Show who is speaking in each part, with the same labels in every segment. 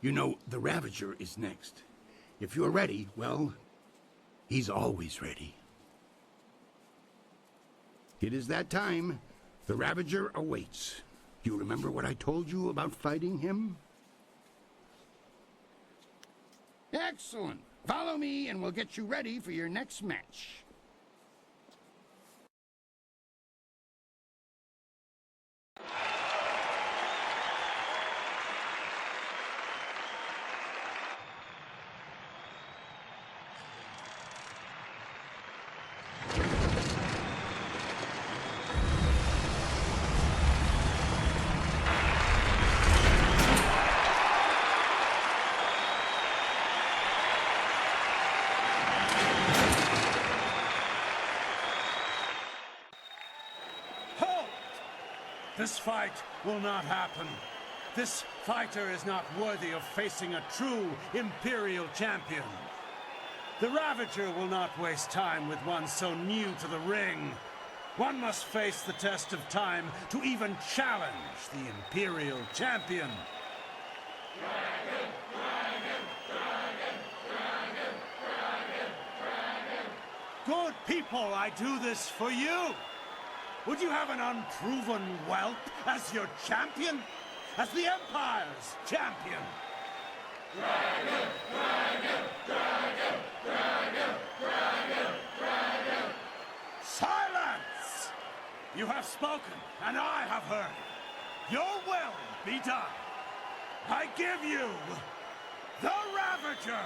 Speaker 1: You know, the Ravager is next. If you're ready, well, he's always ready. It is that time. The Ravager awaits. You remember what I told you about fighting him? Excellent. Follow me and we'll get you ready for your next match.
Speaker 2: This fight will not happen. This fighter is not worthy of facing a true Imperial champion. The Ravager will not waste time with one so new to the ring. One must face the test of time to even challenge the Imperial champion. Dragon, dragon, dragon, dragon, dragon, dragon. Good people, I do this for you. Would you have an unproven whelp as your champion? As the Empire's champion? Dragon, dragon, dragon, dragon, dragon, dragon. Silence! You have spoken, and I have heard. Your will be done. I give you the Ravager!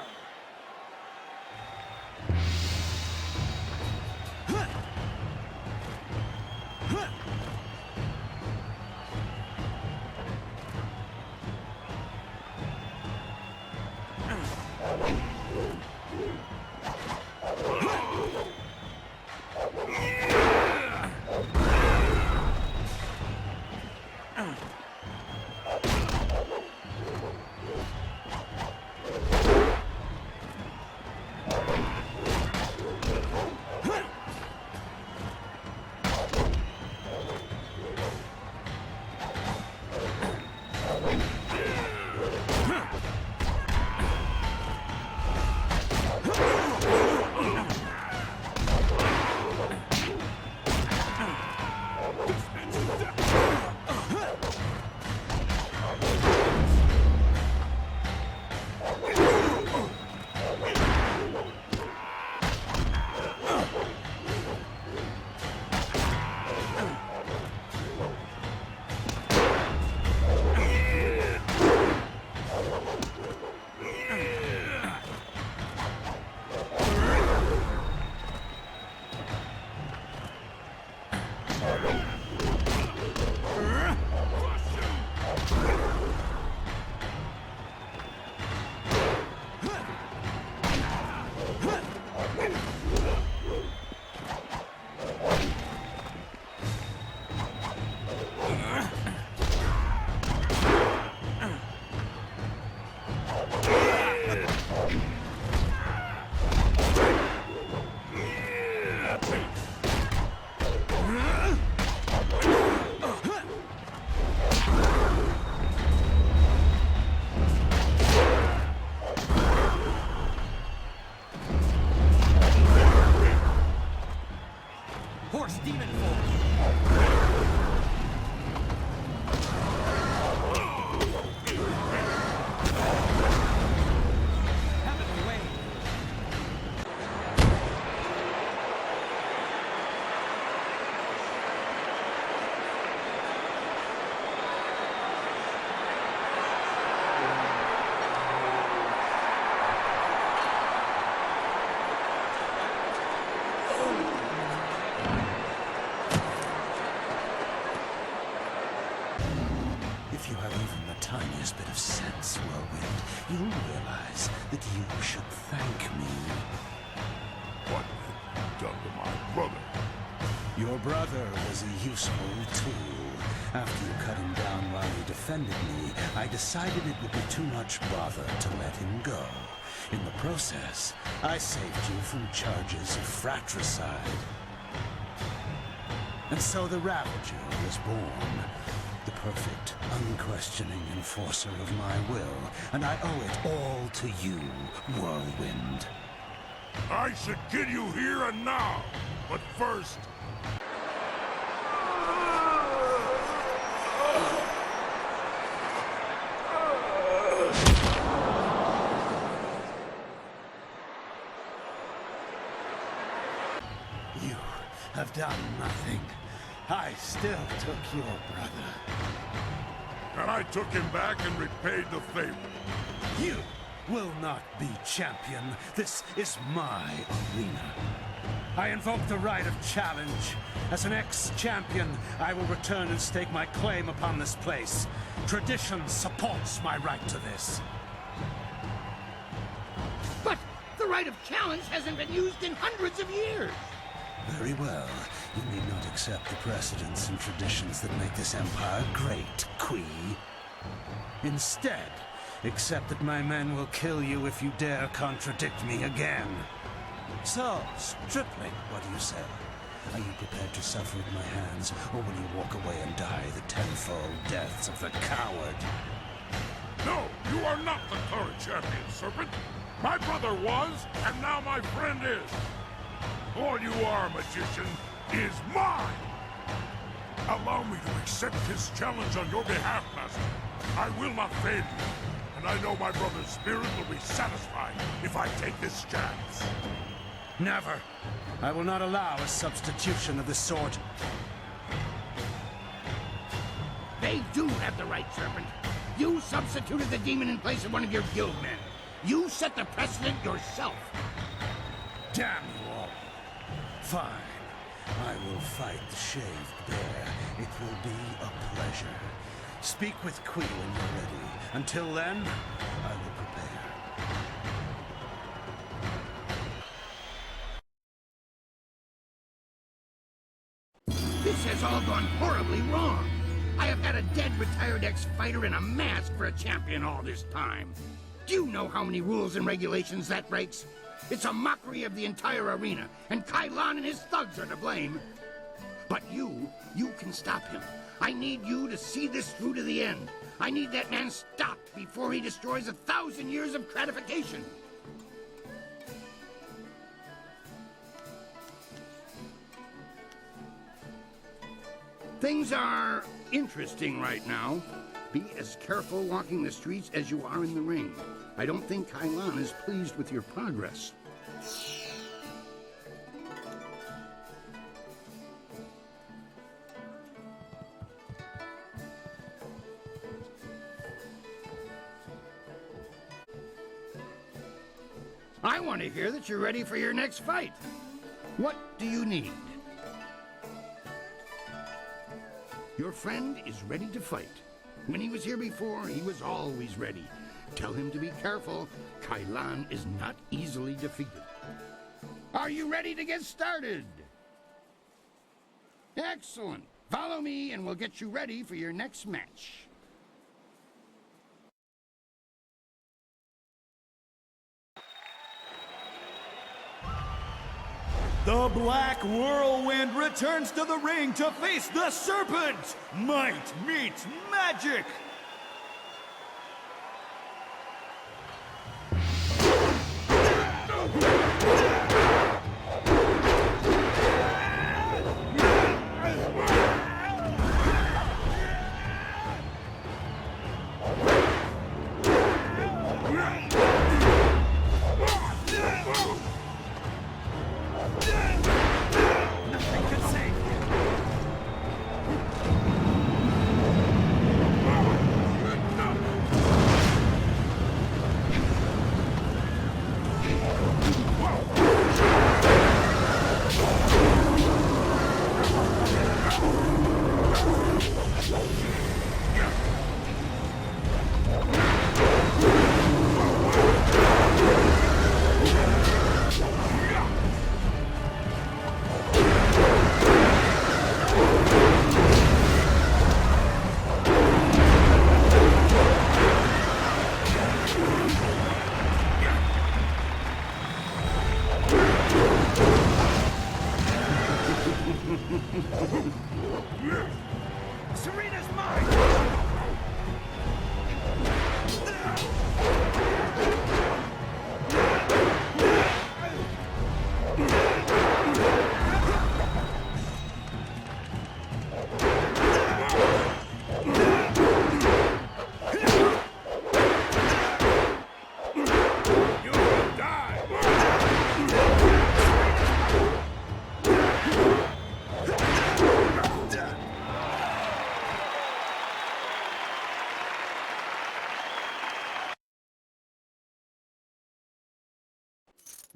Speaker 3: If you have even the tiniest bit of sense, Whirlwind, you'll realize that you should thank me.
Speaker 4: What have you done to my brother?
Speaker 3: Your brother was a useful tool. After you cut him down while he defended me, I decided it would be too much bother to let him go. In the process, I saved you from charges of fratricide. And so the Ravenger was born. the perfect, unquestioning enforcer of my will, and I owe it all to you, Whirlwind.
Speaker 4: I should get you here and now, but first...
Speaker 3: You have done nothing. I still took your brother.
Speaker 4: And I took him back and repaid the favor.
Speaker 3: You will not be champion. This is my arena. I invoke the right of challenge. As an ex-champion, I will return and stake my claim upon this place. Tradition supports my right to this.
Speaker 1: But the right of challenge hasn't been used in hundreds of years.
Speaker 3: Very well. You need not accept the precedents and traditions that make this empire great, Qui. Instead, accept that my men will kill you if you dare contradict me again. So, Stripling, what do you say? Are you prepared to suffer at my hands, or will you walk away and die the tenfold deaths of the coward?
Speaker 4: No, you are not the current champion, Serpent. My brother was, and now my friend is. All you are, magician, is mine! Allow me to accept his challenge on your behalf, Master. I will not fail you, and I know my brother's spirit will be satisfied if I take this chance.
Speaker 3: Never. I will not allow a substitution of this sort.
Speaker 1: They do have the right, Serpent. You substituted the demon in place of one of your guild men. You set the precedent yourself.
Speaker 3: Damn you all. Fine. I will fight the shaved bear. It will be a pleasure. Speak with Qui when you're ready. Until then, I will prepare.
Speaker 1: This has all gone horribly wrong. I have had a dead retired ex-fighter in a mask for a champion all this time. Do you know how many rules and regulations that breaks? It's a mockery of the entire arena, and Kailan and his thugs are to blame. But you can stop him. I need you to see this through to the end. I need that man stopped before he destroys 1,000 years of gratification. Things are interesting right now. Be as careful walking the streets as you are in the ring. I don't think Kailan is pleased with your progress. I want to hear that you're ready for your next fight. What do you need? Your friend is ready to fight. When he was here before, he was always ready. Tell him to be careful. Kailan is not easily defeated. Are you ready to get started? Excellent. Follow me and we'll get you ready for your next match.
Speaker 2: The Black Whirlwind returns to the ring to face the Serpent! Might meets magic!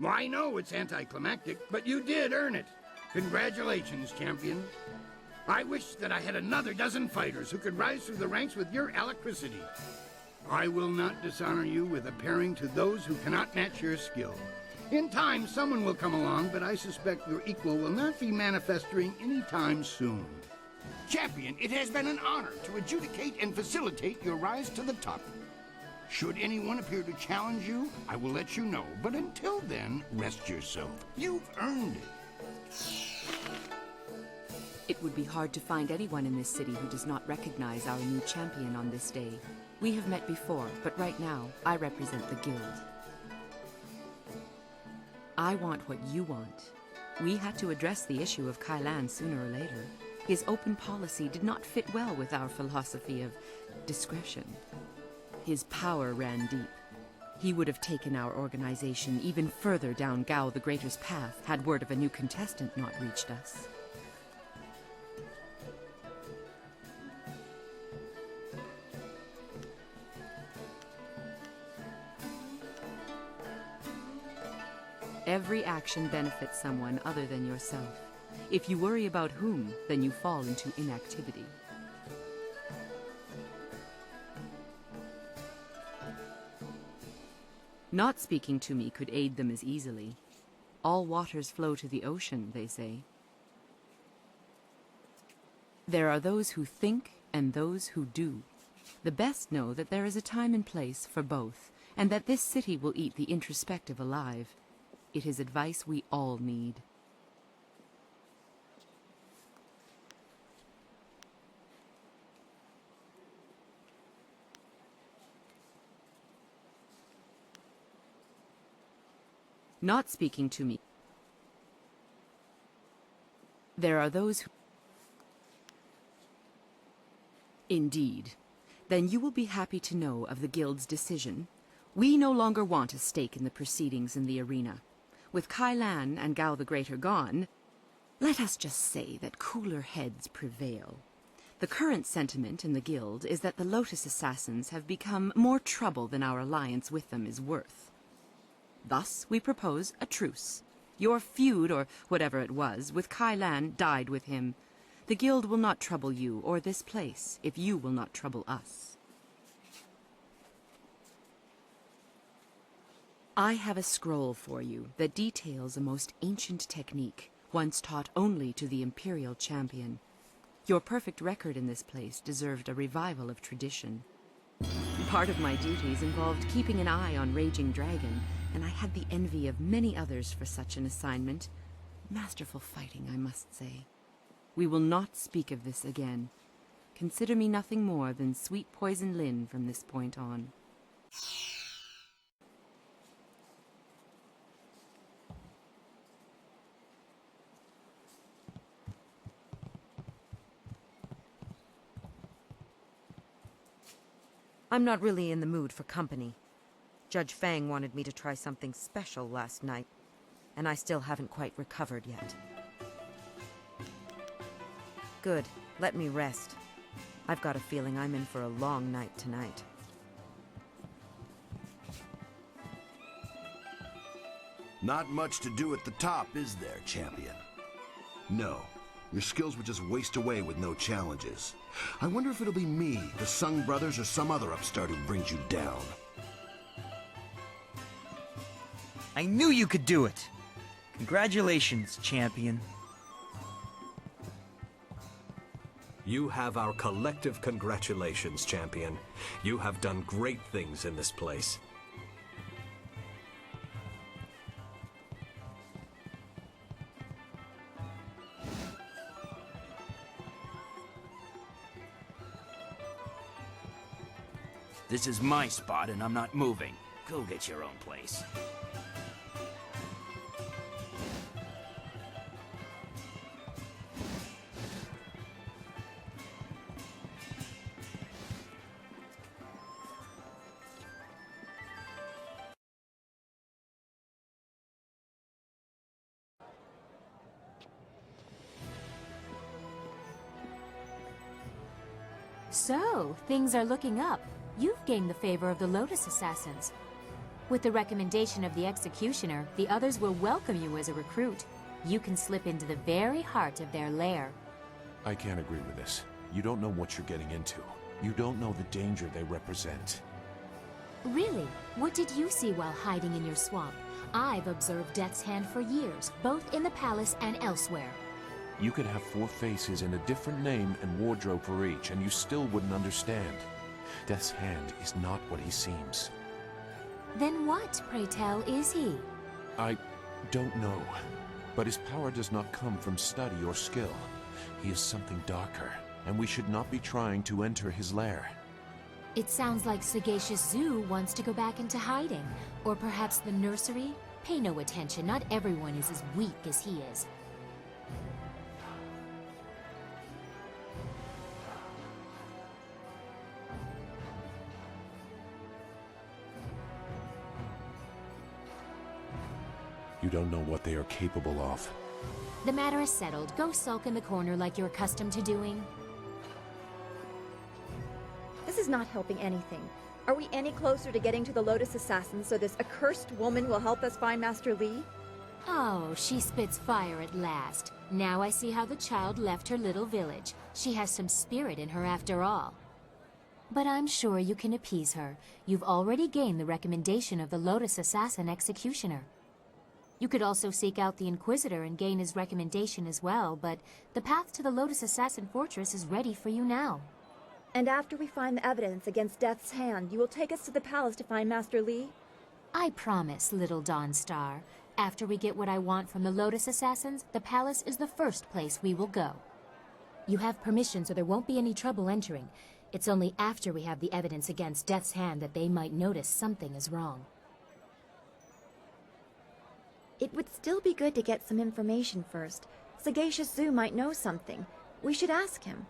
Speaker 1: Well, I know it's anticlimactic, but you did earn it. Congratulations, champion. I wish that I had another dozen fighters who could rise through the ranks with your alacrity. I will not dishonor you with a pairing to those who cannot match your skill. In time, someone will come along, but I suspect your equal will not be manifesting anytime soon. Champion, it has been an honor to adjudicate and facilitate your rise to the top. Should anyone appear to challenge you, I will let you know. But until then, rest yourself. You've earned it.
Speaker 5: It would be hard to find anyone in this city who does not recognize our new champion on this day. We have met before, but right now, I represent the guild. I want what you want. We had to address the issue of Kailan sooner or later. His open policy did not fit well with our philosophy of discretion. His power ran deep. He would have taken our organization even further down Gao the Greater's path had word of a new contestant not reached us. Every action benefits someone other than yourself. If you worry about whom, then you fall into inactivity. Not speaking to me could aid them as easily. All waters flow to the ocean, they say. There are those who think and those who do. The best know that there is a time and place for both, and that this city will eat the introspective alive. It is advice we all need. Not speaking to me. There are those who... Indeed. Then you will be happy to know of the Guild's decision. We no longer want a stake in the proceedings in the arena. With Kailan and Gao the Greater gone, let us just say that cooler heads prevail. The current sentiment in the Guild is that the Lotus assassins have become more trouble than our alliance with them is worth. Thus, we propose a truce. Your feud, or whatever it was, with Kailan died with him. The Guild will not trouble you or this place if you will not trouble us. I have a scroll for you that details a most ancient technique, once taught only to the Imperial champion. Your perfect record in this place deserved a revival of tradition. Part of my duties involved keeping an eye on Raging Dragon, and I had the envy of many others for such an assignment. Masterful fighting, I must say. We will not speak of this again. Consider me nothing more than sweet poison Lin from this point on.
Speaker 6: I'm not really in the mood for company. Judge Fang wanted me to try something special last night, and I still haven't quite recovered yet. Good. Let me rest. I've got a feeling I'm in for a long night tonight.
Speaker 7: Not much to do at the top, is there, champion? No. Your skills would just waste away with no challenges. I wonder if it'll be me, the Sung Brothers, or some other upstart who brings you down.
Speaker 8: I knew you could do it! Congratulations, champion.
Speaker 9: You have our collective congratulations, champion. You have done great things in this place.
Speaker 8: This is my spot and I'm not moving. Go get your own place.
Speaker 10: So, things are looking up. You've gained the favor of the Lotus assassins. With the recommendation of the Executioner, the others will welcome you as a recruit. You can slip into the very heart of their lair.
Speaker 11: I can't agree with this. You don't know what you're getting into. You don't know the danger they represent.
Speaker 10: Really? What did you see while hiding in your swamp? I've observed Death's Hand for years, both in the palace and elsewhere.
Speaker 11: You could have 4 faces and a different name and wardrobe for each, and you still wouldn't understand. Death's Hand is not what he seems.
Speaker 10: Then what, pray tell, is he?
Speaker 11: I don't know. But his power does not come from study or skill. He is something darker, and we should not be trying to enter his lair.
Speaker 10: It sounds like Sagacious Zoo wants to go back into hiding. Or perhaps the nursery? Pay no attention, not everyone is as weak as he is.
Speaker 11: You don't know what they are capable of.
Speaker 10: The matter is settled. Go sulk in the corner like you're accustomed to doing.
Speaker 12: This is not helping anything. Are we any closer to getting to the Lotus Assassins so this accursed woman will help us find Master Li?
Speaker 10: Oh, she spits fire at last. Now I see how the child left her little village. She has some spirit in her after all. But I'm sure you can appease her. You've already gained the recommendation of the Lotus Assassin Executioner. You could also seek out the Inquisitor and gain his recommendation as well, but the path to the Lotus Assassin Fortress is ready for you now.
Speaker 12: And after we find the evidence against Death's Hand, you will take us to the palace to find Master Li?
Speaker 10: I promise, little Dawnstar. After we get what I want from the Lotus Assassins, the palace is the first place we will go. You have permission, so there won't be any trouble entering. It's only after we have the evidence against Death's Hand that they might notice something is wrong.
Speaker 12: It would still be good to get some information first. Sagacious Zoo might know something. We should ask him.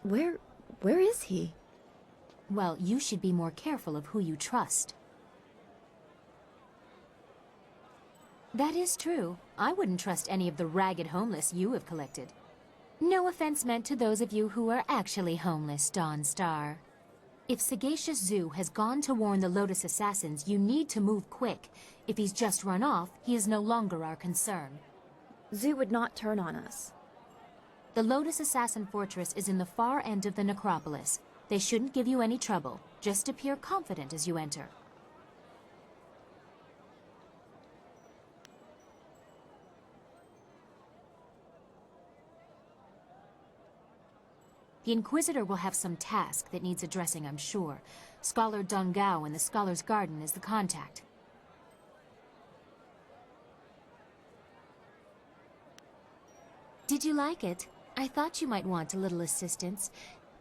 Speaker 12: Where is he?
Speaker 10: Well, you should be more careful of who you trust. That is true. I wouldn't trust any of the ragged homeless you have collected. No offense meant to those of you who are actually homeless, Dawnstar. If Sagacious Zoo has gone to warn the Lotus Assassins, you need to move quick. If he's just run off, he is no longer our concern.
Speaker 12: Zoo would not turn on us.
Speaker 10: The Lotus Assassin Fortress is in the far end of the necropolis. They shouldn't give you any trouble. Just appear confident as you enter. The Inquisitor will have some task that needs addressing, I'm sure. Scholar Dongao in the Scholar's Garden is the contact. Did you like it? I thought you might want a little assistance.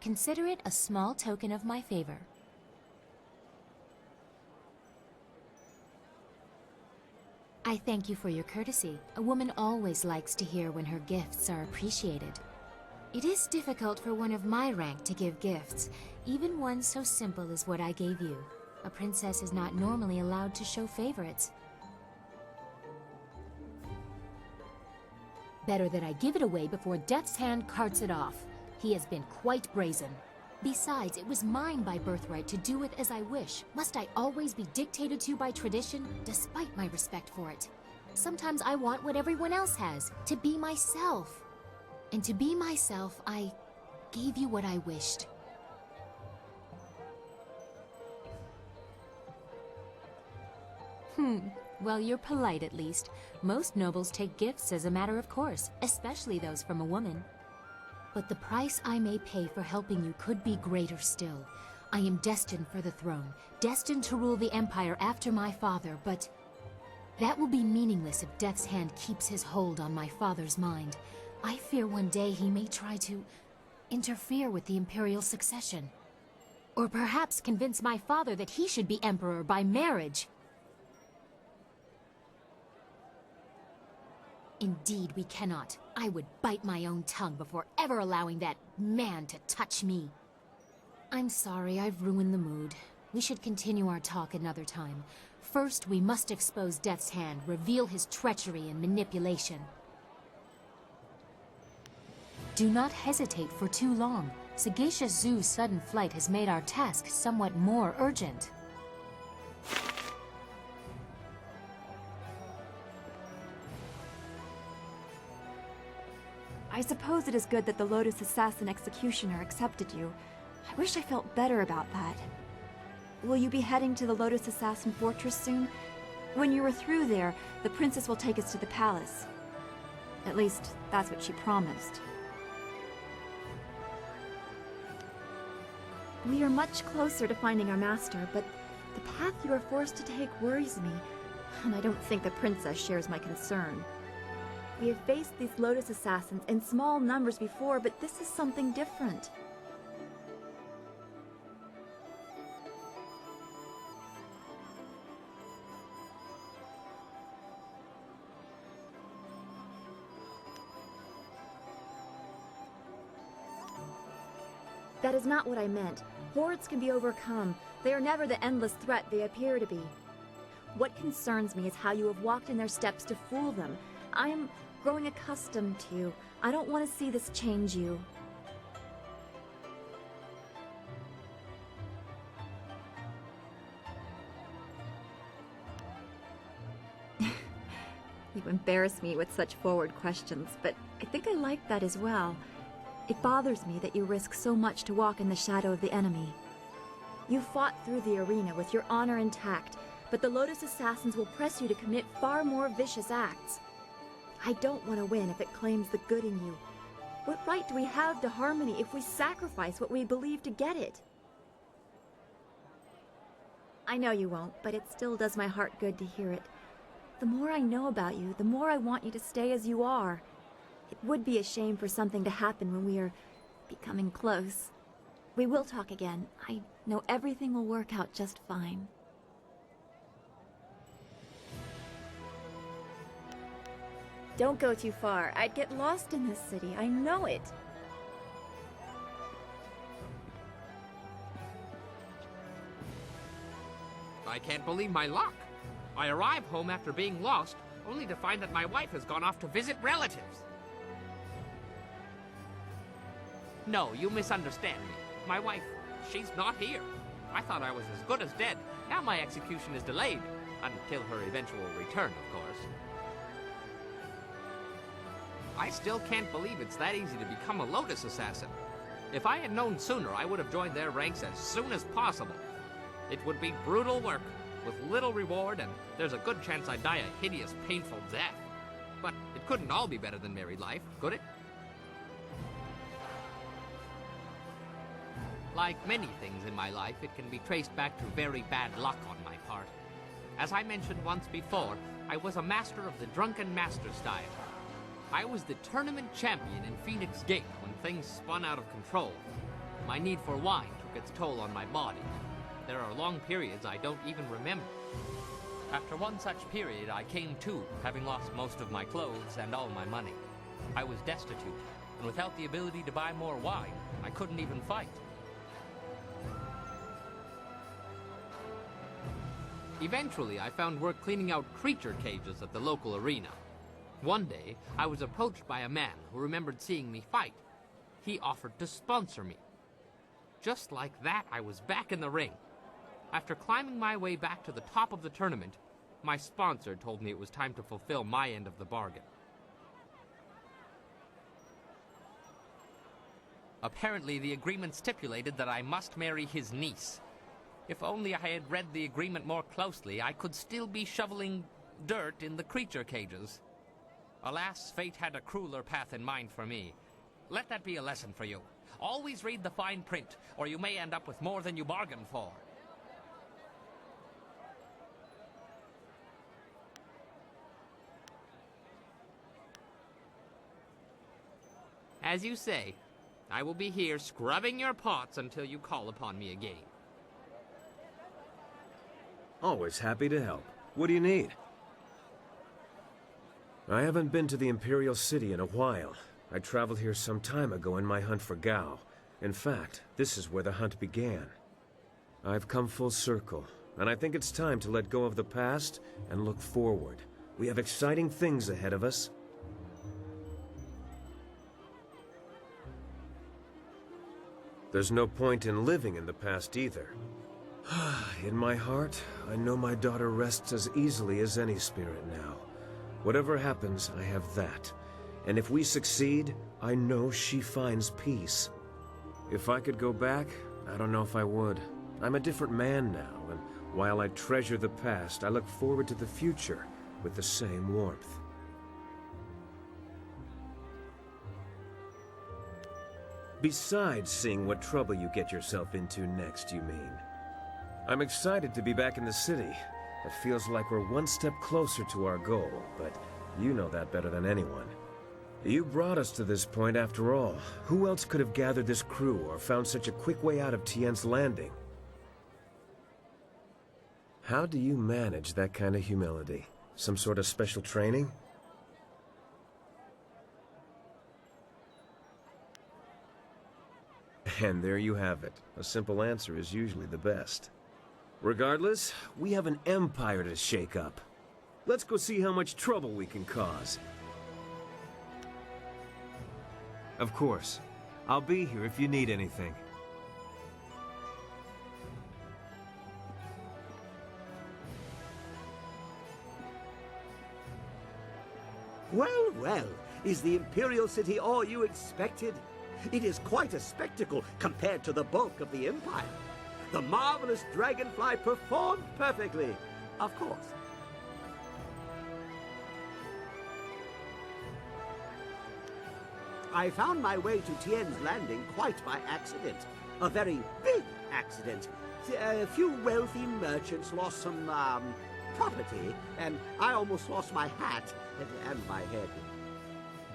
Speaker 10: Consider it a small token of my favor. I thank you for your courtesy. A woman always likes to hear when her gifts are appreciated. It is difficult for one of my rank to give gifts, even one so simple as what I gave you. A princess is not normally allowed to show favorites. Better that I give it away before Death's Hand carts it off. He has been quite brazen. Besides, it was mine by birthright to do with as I wish. Must I always be dictated to by tradition, despite my respect for it? Sometimes I want what everyone else has, to be myself. And to be myself, I gave you what I wished. Well, you're polite at least. Most nobles take gifts as a matter of course, especially those from a woman. But the price I may pay for helping you could be greater still. I am destined for the throne, destined to rule the Empire after my father, but that will be meaningless if Death's Hand keeps his hold on my father's mind. I fear one day he may try to interfere with the Imperial succession. Or perhaps convince my father that he should be Emperor by marriage. Indeed, we cannot. I would bite my own tongue before ever allowing that man to touch me. I'm sorry, I've ruined the mood. We should continue our talk another time. First, we must expose Death's Hand, reveal his treachery and manipulation. Do not hesitate for too long. Sagacious Zoo's sudden flight has made our task somewhat more urgent.
Speaker 12: I suppose it is good that the Lotus Assassin Executioner accepted you. I wish I felt better about that. Will you be heading to the Lotus Assassin Fortress soon? When you are through there, the princess will take us to the palace. At least, that's what she promised. We are much closer to finding our master, but the path you are forced to take worries me, and I don't think the princess shares my concern. We have faced these Lotus Assassins in small numbers before, but this is something different. That is not what I meant. Hordes can be overcome. They are never the endless threat they appear to be. What concerns me is how you have walked in their steps to fool them. I am growing accustomed to you. I don't want to see this change you. You embarrass me with such forward questions, but I think I like that as well. It bothers me that you risk so much to walk in the shadow of the enemy. You fought through the arena with your honor intact, but the Lotus Assassins will press you to commit far more vicious acts. I don't want to win if it claims the good in you. What right do we have to harmony if we sacrifice what we believe to get it? I know you won't, but it still does my heart good to hear it. The more I know about you, the more I want you to stay as you are. It would be a shame for something to happen when we are becoming close. We will talk again. I know everything will work out just fine. Don't go too far. I'd get lost in this city. I know it.
Speaker 13: I can't believe my luck. I arrive home after being lost, only to find that my wife has gone off to visit relatives. No, you misunderstand me. My wife, she's not here. I thought I was as good as dead. Now my execution is delayed. Until her eventual return, of course. I still can't believe it's that easy to become a Lotus Assassin. If I had known sooner, I would have joined their ranks as soon as possible. It would be brutal work, with little reward, and there's a good chance I'd die a hideous, painful death. But it couldn't all be better than married life, could it? Like many things in my life, it can be traced back to very bad luck on my part. As I mentioned once before, I was a master of the Drunken Master style. I was the tournament champion in Phoenix Gate when things spun out of control. My need for wine took its toll on my body. There are long periods I don't even remember. After one such period, I came to, having lost most of my clothes and all my money. I was destitute, and without the ability to buy more wine, I couldn't even fight. Eventually, I found work cleaning out creature cages at the local arena. One day, I was approached by a man who remembered seeing me fight. He offered to sponsor me. Just like that, I was back in the ring. After climbing my way back to the top of the tournament, my sponsor told me it was time to fulfill my end of the bargain. Apparently, the agreement stipulated that I must marry his niece. If only I had read the agreement more closely, I could still be shoveling dirt in the creature cages. Alas, fate had a crueler path in mind for me. Let that be a lesson for you. Always read the fine print, or you may end up with more than you bargained for. As you say, I will be here scrubbing your pots until you call upon me again.
Speaker 14: Always happy to help. What do you need? I haven't been to the Imperial City in a while. I traveled here some time ago in my hunt for Gao. In fact, this is where the hunt began. I've come full circle, and I think it's time to let go of the past and look forward. We have exciting things ahead of us. There's no point in living in the past either. In my heart, I know my daughter rests as easily as any spirit now. Whatever happens, I have that. And if we succeed, I know she finds peace. If I could go back, I don't know if I would. I'm a different man now, and while I treasure the past, I look forward to the future with the same warmth. Besides seeing what trouble you get yourself into next, you mean? I'm excited to be back in the city. It feels like we're one step closer to our goal, but you know that better than anyone. You brought us to this point after all. Who else could have gathered this crew or found such a quick way out of Tien's Landing? How do you manage that kind of humility? Some sort of special training? And there you have it. A simple answer is usually the best. Regardless, we have an empire to shake up. Let's go see how much trouble we can cause. Of course. I'll be here if you need anything.
Speaker 15: Well, well, is the Imperial City all you expected? It is quite a spectacle compared to the bulk of the Empire. The marvelous dragonfly performed perfectly, of course. I found my way to Tien's Landing quite by accident. A very big accident. A few wealthy merchants lost some, property, and I almost lost my hat and my head.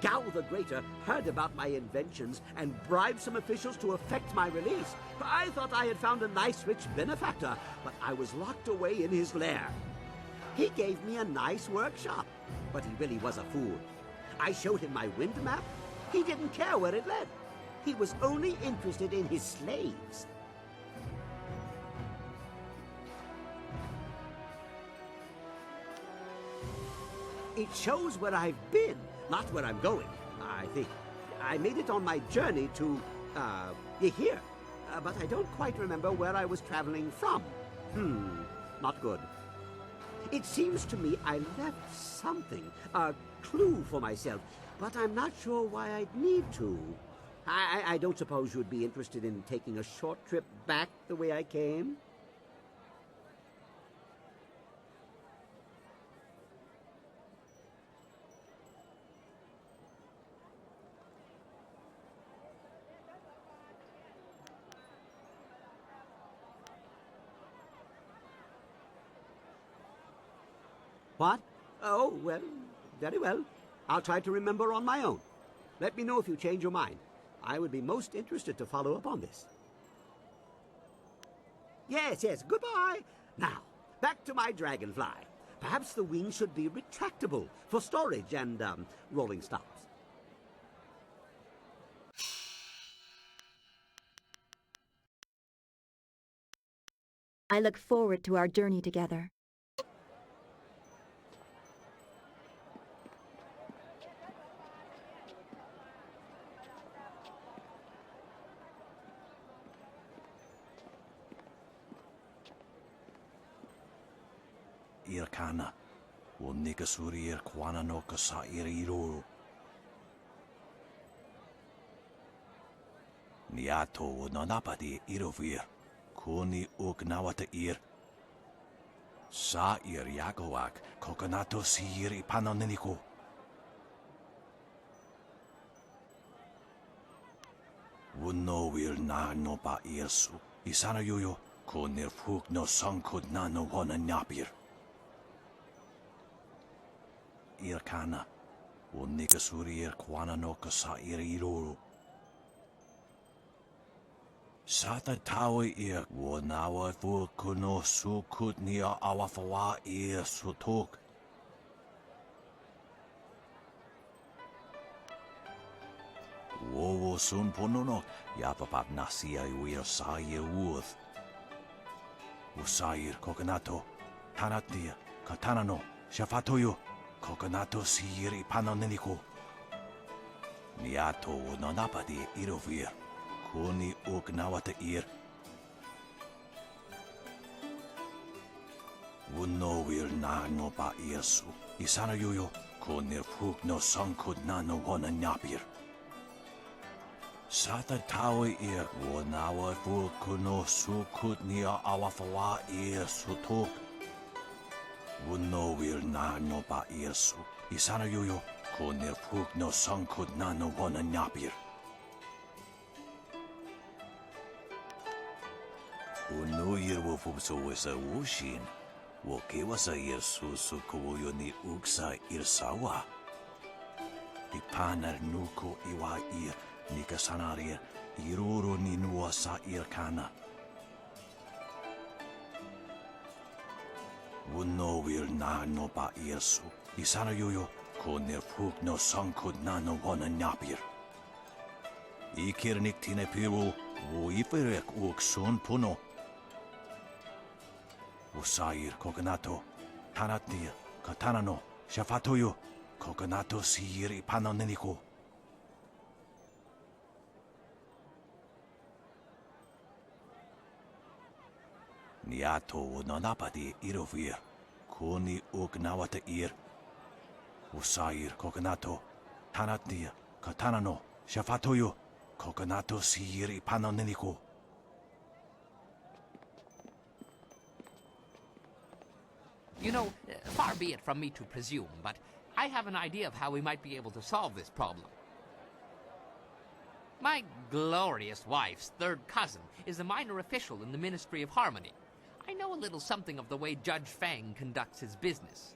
Speaker 15: Gao the Greater heard about my inventions and bribed some officials to effect my release. I thought I had found a nice rich benefactor, but I was locked away in his lair. He gave me a nice workshop, but he really was a fool. I showed him my wind map. He didn't care where it led. He was only interested in his slaves. It shows where I've been, not where I'm going, I think. I made it on my journey to, here. But I don't quite remember where I was traveling from. Not good. It seems to me I left something, a clue for myself, but I'm not sure why I'd need to. I don't suppose you'd be interested in taking a short trip back the way I came? What? Oh, well, very well. I'll try to remember on my own. Let me know if you change your mind. I would be most interested to follow up on this. Yes, goodbye. Now, back to my dragonfly. Perhaps the wings should be retractable for storage and, rolling stops.
Speaker 12: I look forward to our journey together.
Speaker 16: Irkana, o Nikasuri Irkwana no Kasa Iriru. Niato o Nanapadi Irovir, Kuni Ugnawata Ir. Sa Ir Yakowak, Kokonato Siri Panoniniku. Wuno will na no pa irsu, Isana Yuyo, Kunir Fuk no Sankud na no Hona Napir. Irkana, o Nikasuri Irkwana no Kasa Iriru. Sata tawi ir wo nawa fu kuno su kutnia awafawa ir sutuk. Wo sun ponono yapapap nasia wir sair wuth. Usair kokonato, tanatia, katanano, shafatoyo. Kokonato siri panoneniku. Niato no napadi irovir. kuni uknawata ir. Wunno will na no ba irsu. Isana yuyo kunir fuk no sankud na no wana nyapir. Sata tawi ir wunawa fuk kuno sukut nia awafawa ir sutuk. Wunno will na no ba irsu. Isana yuyo kunir fuk no sankud na no wana nyapir. Unu ir wufubso wisa wushin. Wokiwasa ir susu kuyo ni uksa irsawa. Ipanar nuko iwa ir nikasanarir iruro ni nuasa irkana. Wunno will na no ba irsu. Isana yuyo kunir fuk no sankud na no wana nyapir. Ikirnik tine piru wo iferek uksun puno. Usair kokonato, tanatnia, katanano, shafatoyo, kokonato sir ipanoneniko. Niato unonapadi irovir, kuni ugnawata ir. Usair kokonato, tanatnia, katanano, shafatoyo, kokonato sir ipanoneniko.
Speaker 13: You know, far be it from me to presume, but I have an idea of how we might be able to solve this problem. My glorious wife's third cousin is a minor official in the Ministry of Harmony. I know a little something of the way Judge Fang conducts his business.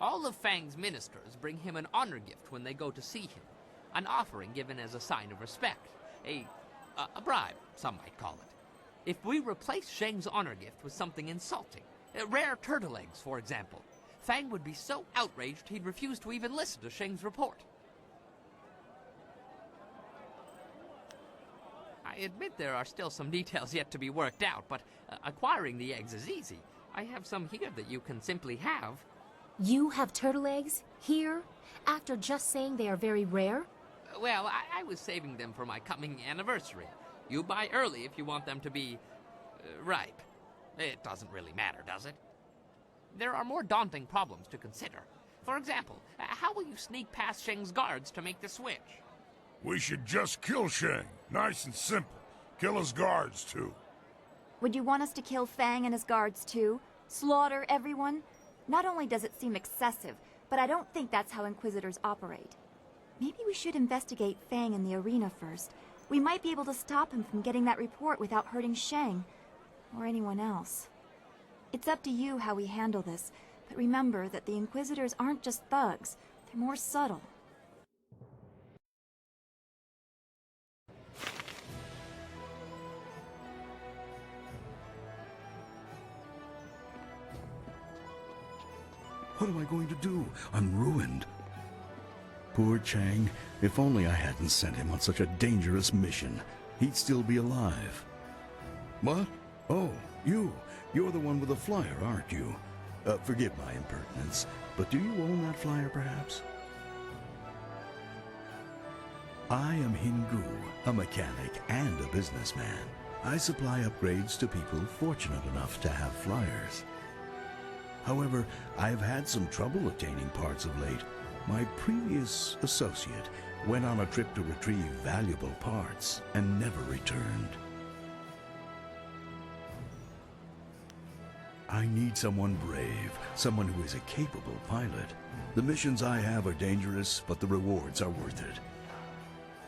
Speaker 13: All of Fang's ministers bring him an honor gift when they go to see him, an offering given as a sign of respect, a bribe, some might call it. If we replace Sheng's honor gift with something insulting, rare turtle eggs, for example, Fang would be so outraged he'd refuse to even listen to Sheng's report. I admit there are still some details yet to be worked out, but acquiring the eggs is easy. I have some here that you can simply have.
Speaker 10: You have turtle eggs? Here? After just saying they are very rare?
Speaker 13: Well, I was saving them for my coming anniversary. You buy early if you want them to be ripe. It doesn't really matter, does it? There are more daunting problems to consider. For example, how will you sneak past Sheng's guards to make the switch?
Speaker 4: We should just kill Sheng. Nice and simple. Kill his guards, too.
Speaker 12: Would you want us to kill Fang and his guards too? Slaughter everyone? Not only does it seem excessive, but I don't think that's how Inquisitors operate. Maybe we should investigate Fang in the arena first. We might be able to stop him from getting that report without hurting Sheng. Or anyone else. It's up to you how we handle this, but remember that the Inquisitors aren't just thugs. They're more subtle.
Speaker 3: What am I going to do? I'm ruined. Poor Chang. If only I hadn't sent him on such a dangerous mission. He'd still be alive. What? Oh, you're the one with the flyer, aren't you? Forgive my impertinence, but do you own that flyer, perhaps? I am Hingu, a mechanic and a businessman. I supply upgrades to people fortunate enough to have flyers. However, I've had some trouble attaining parts of late. My previous associate went on a trip to retrieve valuable parts and never returned. I need someone brave, someone who is a capable pilot. The missions I have are dangerous, but the rewards are worth it.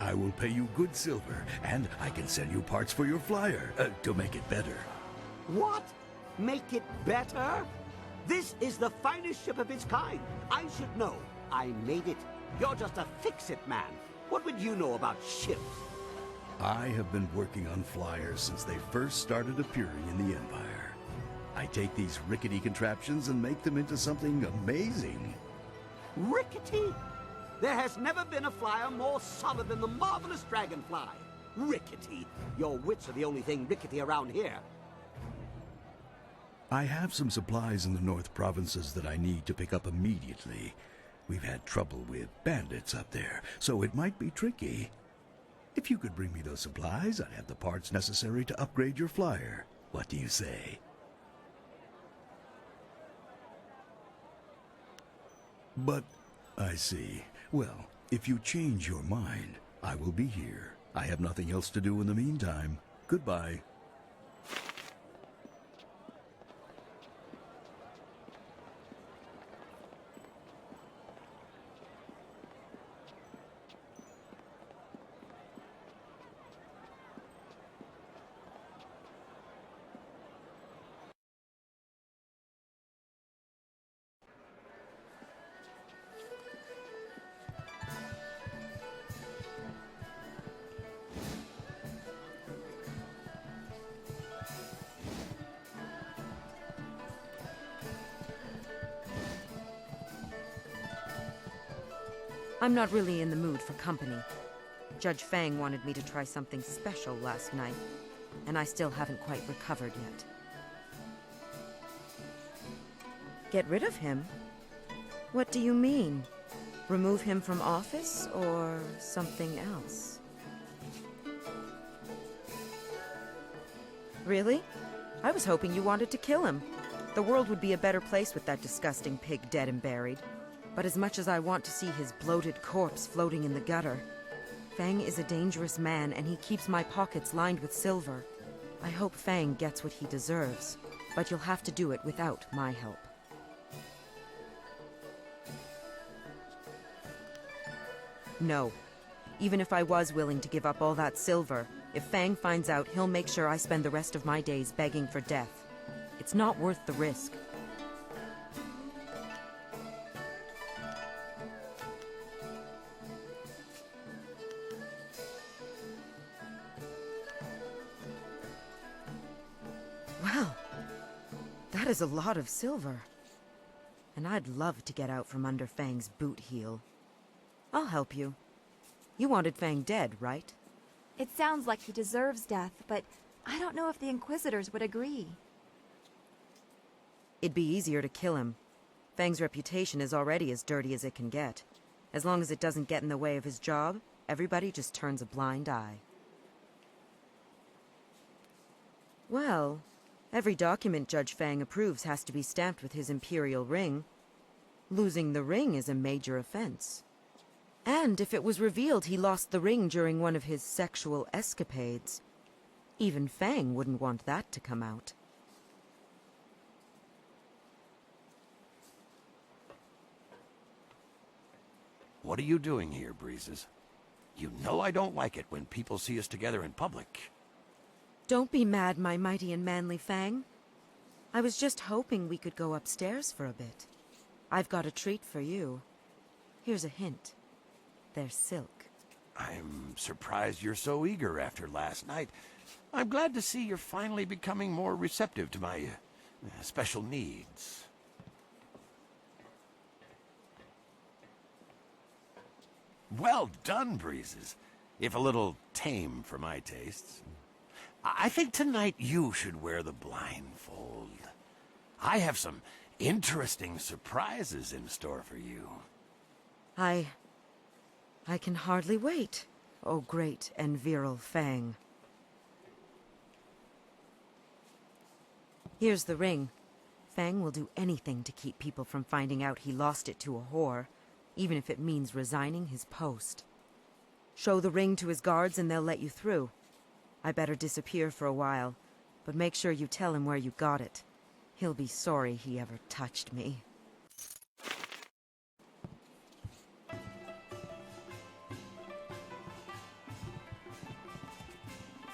Speaker 3: I will pay you good silver, and I can sell you parts for your flyer, to make it better.
Speaker 15: What? Make it better? This is the finest ship of its kind. I should know. I made it. You're just a fix-it man. What would you know about ships?
Speaker 3: I have been working on flyers since they first started appearing in the Empire. I take these rickety contraptions and make them into something amazing.
Speaker 15: Rickety? There has never been a flyer more solid than the marvelous dragonfly. Rickety. Your wits are the only thing rickety around here.
Speaker 3: I have some supplies in the North Provinces that I need to pick up immediately. We've had trouble with bandits up there, so it might be tricky.
Speaker 17: If you could bring me those supplies, I'd have the parts necessary to upgrade your flyer. What do you say? But, I see. Well, if you change your mind, I will be here. I have nothing else to do in the meantime. Goodbye.
Speaker 6: I'm not really in the mood for company. Judge Fang wanted me to try something special last night, and I still haven't quite recovered yet. Get rid of him? What do you mean? Remove him from office, or something else? Really? I was hoping you wanted to kill him. The world would be a better place with that disgusting pig dead and buried. But as much as I want to see his bloated corpse floating in the gutter, Fang is a dangerous man and he keeps my pockets lined with silver. I hope Fang gets what he deserves, but you'll have to do it without my help. No. Even if I was willing to give up all that silver, if Fang finds out, he'll make sure I spend the rest of my days begging for death. It's not worth the risk. Well, that is a lot of silver. And I'd love to get out from under Fang's boot heel. I'll help you. You wanted Fang dead, right?
Speaker 12: It sounds like he deserves death, but I don't know if the Inquisitors would agree.
Speaker 6: It'd be easier to kill him. Fang's reputation is already as dirty as it can get. As long as it doesn't get in the way of his job, everybody just turns a blind eye. Well, every document Judge Fang approves has to be stamped with his Imperial ring. Losing the ring is a major offense. And if it was revealed he lost the ring during one of his sexual escapades, even Fang wouldn't want that to come out.
Speaker 16: What are you doing here, Breezes? You know I don't like it when people see us together in public.
Speaker 6: Don't be mad, my mighty and manly Fang. I was just hoping we could go upstairs for a bit. I've got a treat for you. Here's a hint. They're silk.
Speaker 16: I'm surprised you're so eager after last night. I'm glad to see you're finally becoming more receptive to my special needs. Well done, Breezes. If a little tame for my tastes. I think tonight you should wear the blindfold. I have some interesting surprises in store for you.
Speaker 6: I can hardly wait, oh great and virile Fang. Here's the ring. Fang will do anything to keep people from finding out he lost it to a whore, even if it means resigning his post. Show the ring to his guards and they'll let you through. I better disappear for a while, but make sure you tell him where you got it. He'll be sorry he ever touched me.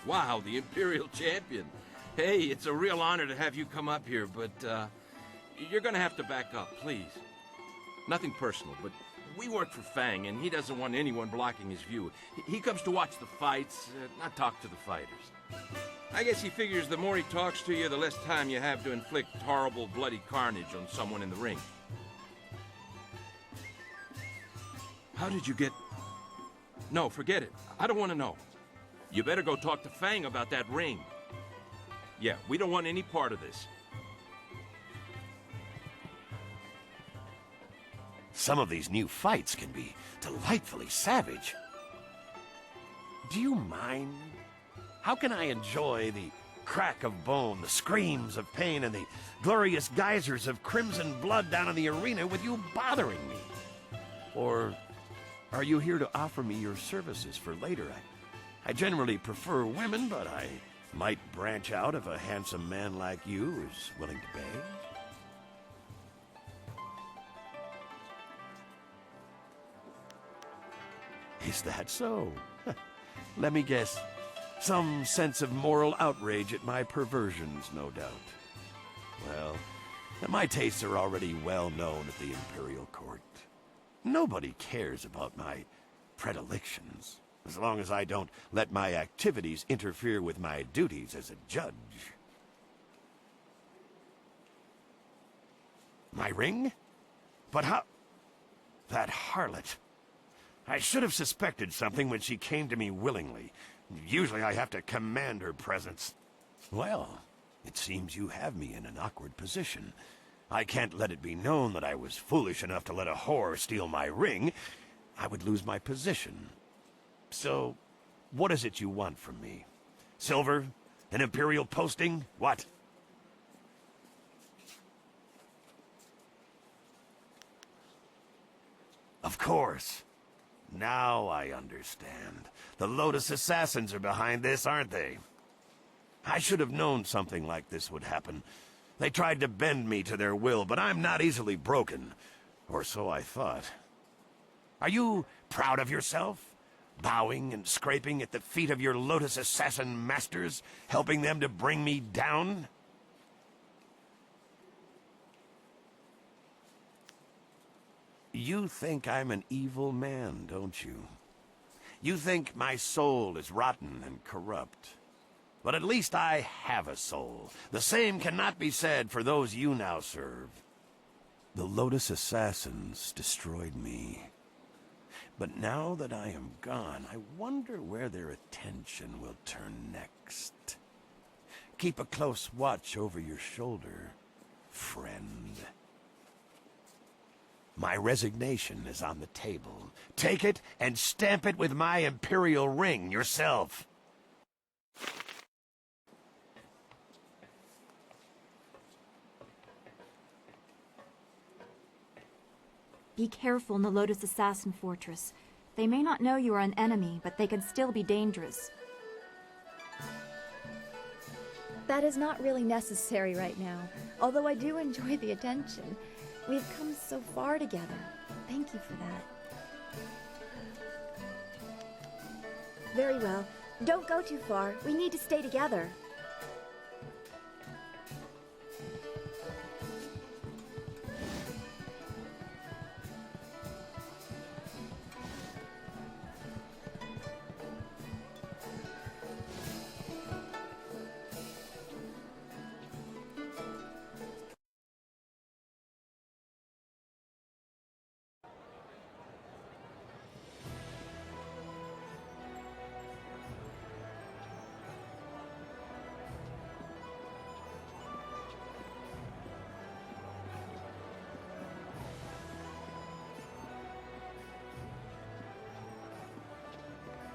Speaker 18: Wow, the Imperial Champion. Hey, it's a real honor to have you come up here, but you're gonna have to back up, please. Nothing personal, but we work for Fang, and he doesn't want anyone blocking his view. He comes to watch the fights, not talk to the fighters. I guess he figures the more he talks to you, the less time you have to inflict horrible, bloody carnage on someone in the ring. How did you get... No, forget it. I don't want to know. You better go talk to Fang about that ring. Yeah, we don't want any part of this.
Speaker 16: Some of these new fights can be delightfully savage. Do you mind? How can I enjoy the crack of bone, the screams of pain, and the glorious geysers of crimson blood down in the arena with you bothering me? Or are you here to offer me your services for later? I generally prefer women, but I might branch out if a handsome man like you is willing to pay. Is that so? Let me guess. Some sense of moral outrage at my perversions, no doubt. Well, my tastes are already well known at the Imperial Court. Nobody cares about my predilections, as long as I don't let my activities interfere with my duties as a judge. My ring? But how... That harlot. I should have suspected something when she came to me willingly. Usually I have to command her presence. Well, it seems you have me in an awkward position. I can't let it be known that I was foolish enough to let a whore steal my ring. I would lose my position. So, what is it you want from me? Silver? An imperial posting? What? Of course. Now I understand. The Lotus assassins are behind this, aren't they? I should have known something like this would happen. They tried to bend me to their will, but I'm not easily broken. Or so I thought. Are you proud of yourself? Bowing and scraping at the feet of your Lotus assassin masters, helping them to bring me down? You think I'm an evil man, don't you? You think my soul is rotten and corrupt. But at least I have a soul. The same cannot be said for those you now serve. The Lotus assassins destroyed me. But now that I am gone, I wonder where their attention will turn next. Keep a close watch over your shoulder, friend. My resignation is on the table. Take it and stamp it with my imperial ring yourself.
Speaker 12: Be careful in the Lotus Assassin Fortress. They may not know you are an enemy, but they can still be dangerous. That is not really necessary right now, although I do enjoy the attention. We've come so far together. Thank you for that. Very well. Don't go too far. We need to stay together.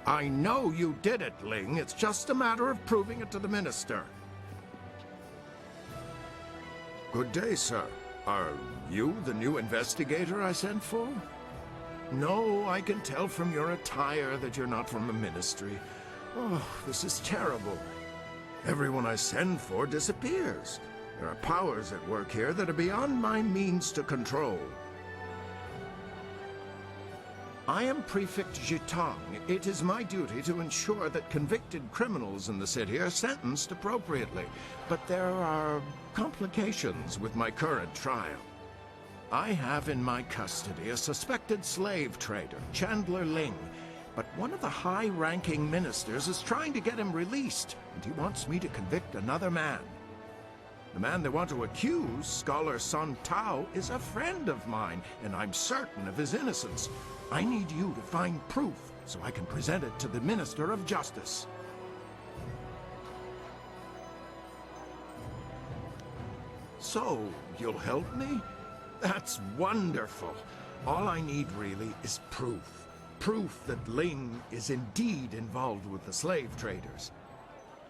Speaker 1: I know you did it, Ling. It's just a matter of proving it to the Minister. Good day, sir. Are you the new investigator I sent for? No, I can tell from your attire that you're not from the Ministry. Oh, this is terrible. Everyone I send for disappears. There are powers at work here that are beyond my means to control. I am Prefect Jitang. It is my duty to ensure that convicted criminals in the city are sentenced appropriately. But there are complications with my current trial. I have in my custody a suspected slave trader, Chandler Ling. But one of the high-ranking ministers is trying to get him released, and he wants me to convict another man. The man they want to accuse, Scholar Sun Tao, is a friend of mine, and I'm certain of his innocence. I need you to find proof so I can present it to the Minister of Justice. So, you'll help me? That's wonderful. All I need really is proof.
Speaker 4: proof that Ling is indeed involved with the slave traders.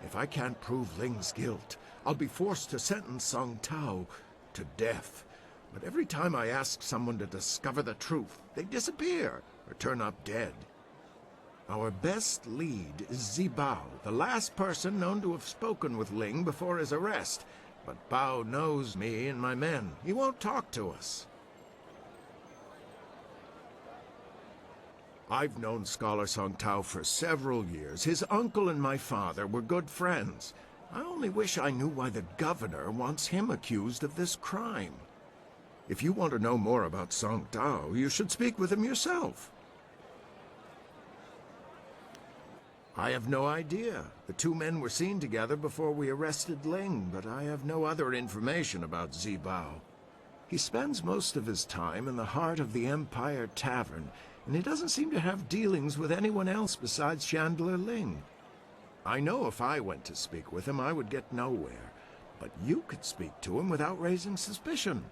Speaker 4: If I can't prove Ling's guilt, I'll be forced to sentence Song Tao to death. But every time I ask someone to discover the truth, they disappear or turn up dead. Our best lead is Zibao, the last person known to have spoken with Ling before his arrest. But Bao knows me and my men. He won't talk to us. I've known Scholar Song Tao for several years. His uncle and my father were good friends. I only wish I knew why the governor wants him accused of this crime. If you want to know more about Song Tao, you should speak with him yourself. I have no idea. The two men were seen together before we arrested Ling, but I have no other information about Zibao. He spends most of his time in the heart of the Empire Tavern, and he doesn't seem to have dealings with anyone else besides Chandler Ling. I know if I went to speak with him, I would get nowhere, but you could speak to him without raising suspicion.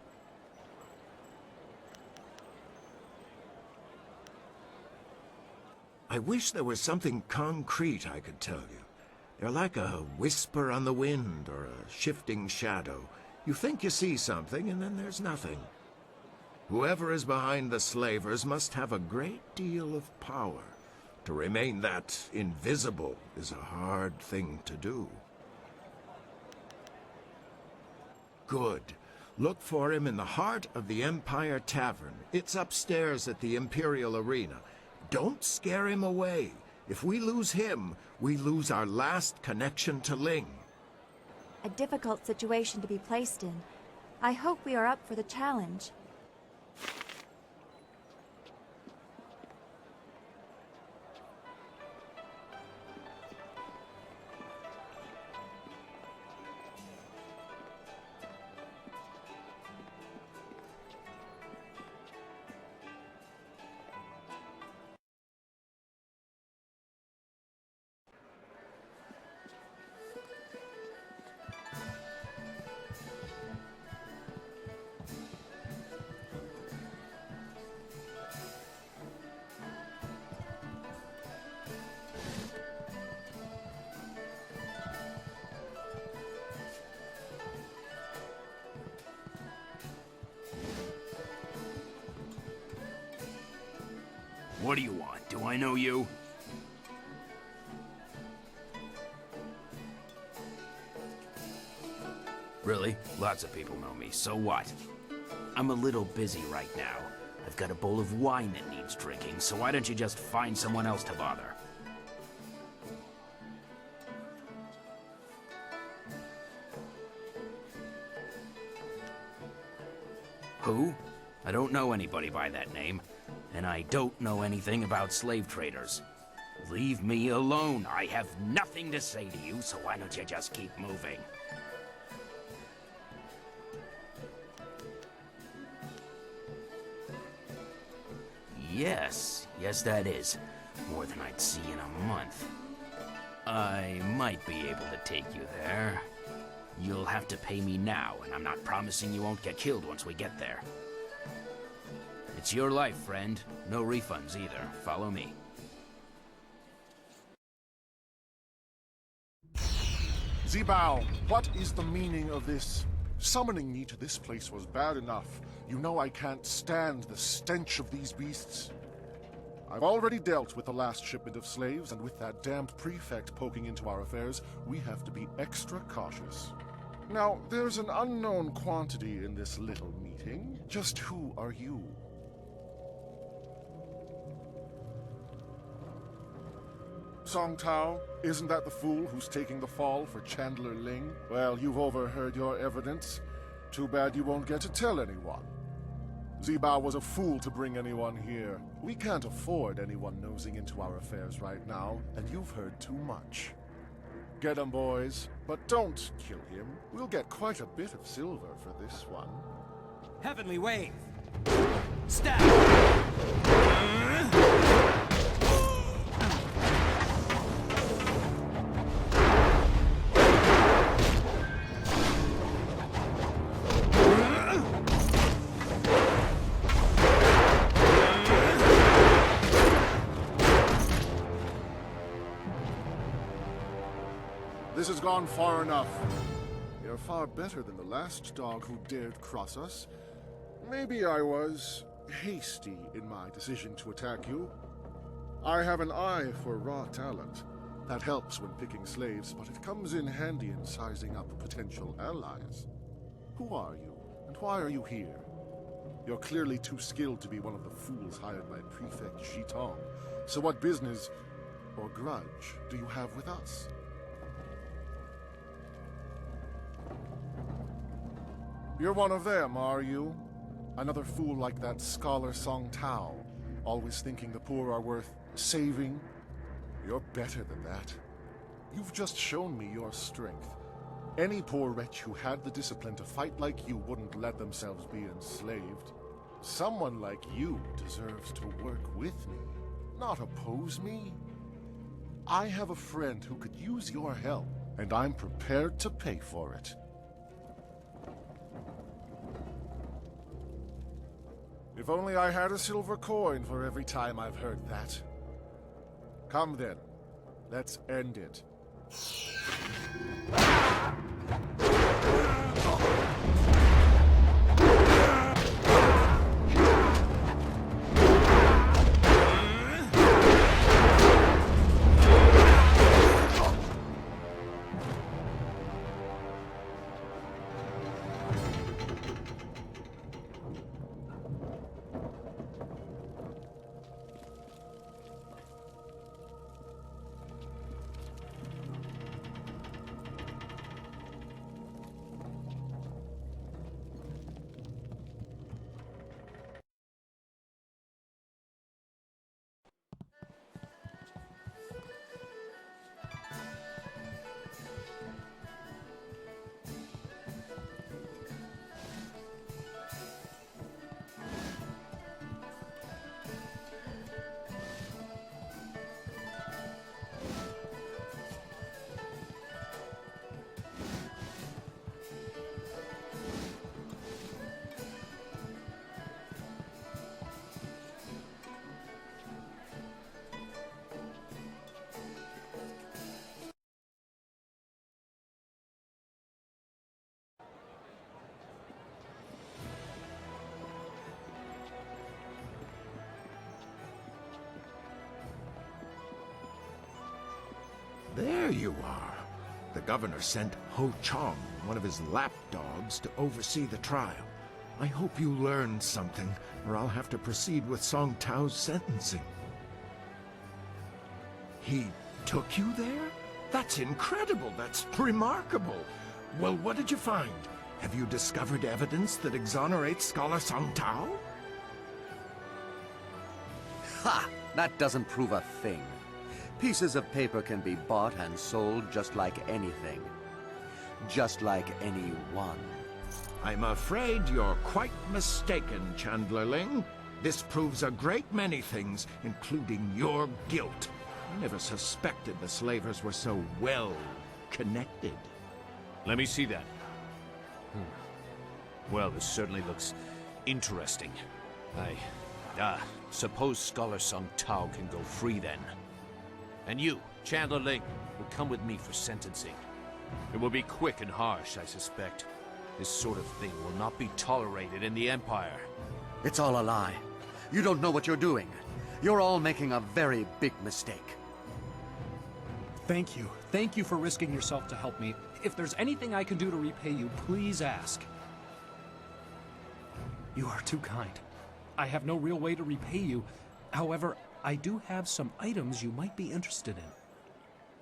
Speaker 4: I wish there was something concrete I could tell you. They're like a whisper on the wind or a shifting shadow. You think you see something, and then there's nothing. Whoever is behind the slavers must have a great deal of power. To remain that invisible is a hard thing to do. Good. Look for him in the heart of the Empire Tavern. It's upstairs at the Imperial Arena. Don't scare him away. If we lose him, we lose our last connection to Ling.
Speaker 12: A difficult situation to be placed in. I hope we are up for the challenge.
Speaker 19: What do you want? Do I know you? Really? Lots of people know me, so what? I'm a little busy right now. I've got a bowl of wine that needs drinking, so why don't you just find someone else to bother? Who? I don't know anybody by that name. And I don't know anything about slave traders. Leave me alone. I have nothing to say to you, so why don't you just keep moving? Yes, that is. More than I'd see in a month. I might be able to take you there. You'll have to pay me now, and I'm not promising you won't get killed once we get there. It's your life, friend. No refunds either. Follow me.
Speaker 20: Zibao, what is the meaning of this? Summoning me to this place was bad enough. You know I can't stand the stench of these beasts. I've already dealt with the last shipment of slaves, and with that damned prefect poking into our affairs, we have to be extra cautious. Now, there's an unknown quantity in this little meeting. Just who are you? Song Tao, isn't that the fool who's taking the fall for Chandler Ling? Well, you've overheard your evidence. Too bad you won't get to tell anyone. Zibao was a fool to bring anyone here. We can't afford anyone nosing into our affairs right now, and you've heard too much. Get him, boys, but don't kill him. We'll get quite a bit of silver for this one.
Speaker 8: Heavenly Wave! Stab!
Speaker 20: This has gone far enough. You're far better than the last dog who dared cross us. Maybe I was hasty in my decision to attack you. I have an eye for raw talent. That helps when picking slaves, but it comes in handy in sizing up potential allies. Who are you, and why are you here? You're clearly too skilled to be one of the fools hired by Prefect Shitong. So what business or grudge do you have with us? You're one of them, are you? Another fool like that scholar Song Tao, always thinking the poor are worth saving? You're better than that. You've just shown me your strength. Any poor wretch who had the discipline to fight like you wouldn't let themselves be enslaved. Someone like you deserves to work with me, not oppose me. I have a friend who could use your help, and I'm prepared to pay for it. If only I had a silver coin for every time I've heard that. Come then, let's end it.
Speaker 16: There you are. The governor sent Ho Chong, one of his lapdogs, to oversee the trial. I hope you learned something, or I'll have to proceed with Song Tao's sentencing. He took you there? That's incredible. That's remarkable. Well, what did you find? Have you discovered evidence that exonerates Scholar Song Tao?
Speaker 15: Ha! That doesn't prove a thing. Pieces of paper can be bought and sold just like anything. Just like anyone.
Speaker 16: I'm afraid you're quite mistaken, Chandlerling. This proves a great many things, including your guilt. I never suspected the slavers were so well connected.
Speaker 14: Let me see that. Well, this certainly looks interesting. I suppose Scholar Sung Tao can go free then. And you, Chandler Ling, will come with me for sentencing. It will be quick and harsh, I suspect. This sort of thing will not be tolerated in the Empire.
Speaker 15: It's all a lie. You don't know what you're doing. You're all making a very big mistake.
Speaker 21: Thank you. Thank you for risking yourself to help me. If there's anything I can do to repay you, please ask. You are too kind. I have no real way to repay you. However, I do have some items you might be interested in.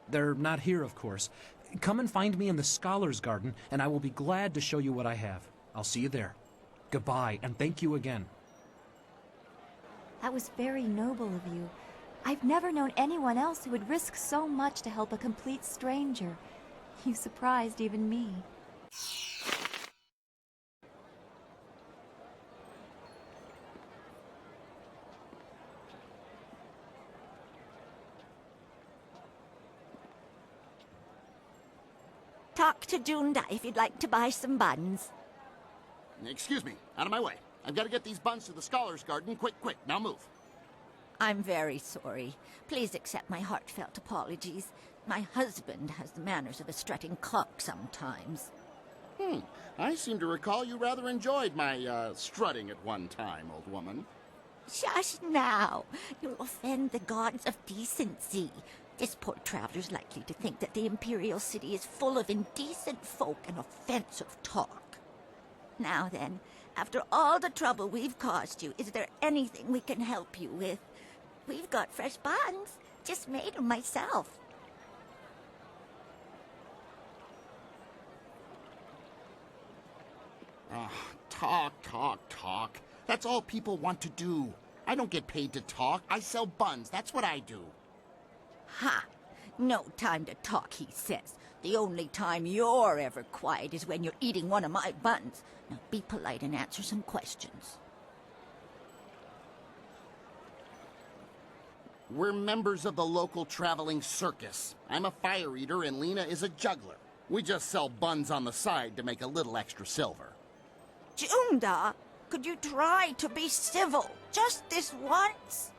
Speaker 21: They're not here, of course. Come and find me in the Scholars' Garden, and I will be glad to show you what I have. I'll see you there. Goodbye, and thank you again.
Speaker 12: That was very noble of you. I've never known anyone else who would risk so much to help a complete stranger. You surprised even me.
Speaker 22: Talk to Junda if you'd like to buy some buns.
Speaker 23: Excuse me, out of my way. I've got to get these buns to the Scholars' Garden. Quick, quick, now move.
Speaker 22: I'm very sorry. Please accept my heartfelt apologies. My husband has the manners of a strutting cock sometimes.
Speaker 23: I seem to recall you rather enjoyed my, strutting at one time, old woman.
Speaker 22: Shush now. You'll offend the gods of decency. This poor traveler's likely to think that the Imperial City is full of indecent folk and offensive talk. Now then, after all the trouble we've caused you, is there anything we can help you with? We've got fresh buns. Just made them myself.
Speaker 23: Talk. That's all people want to do. I don't get paid to talk. I sell buns. That's what I do.
Speaker 22: Ha! No time to talk, he says. The only time you're ever quiet is when you're eating one of my buns. Now be polite and answer some questions.
Speaker 23: We're members of the local traveling circus. I'm a fire eater and Lena is a juggler. We just sell buns on the side to make a little extra silver.
Speaker 22: Junda, could you try to be civil just this once?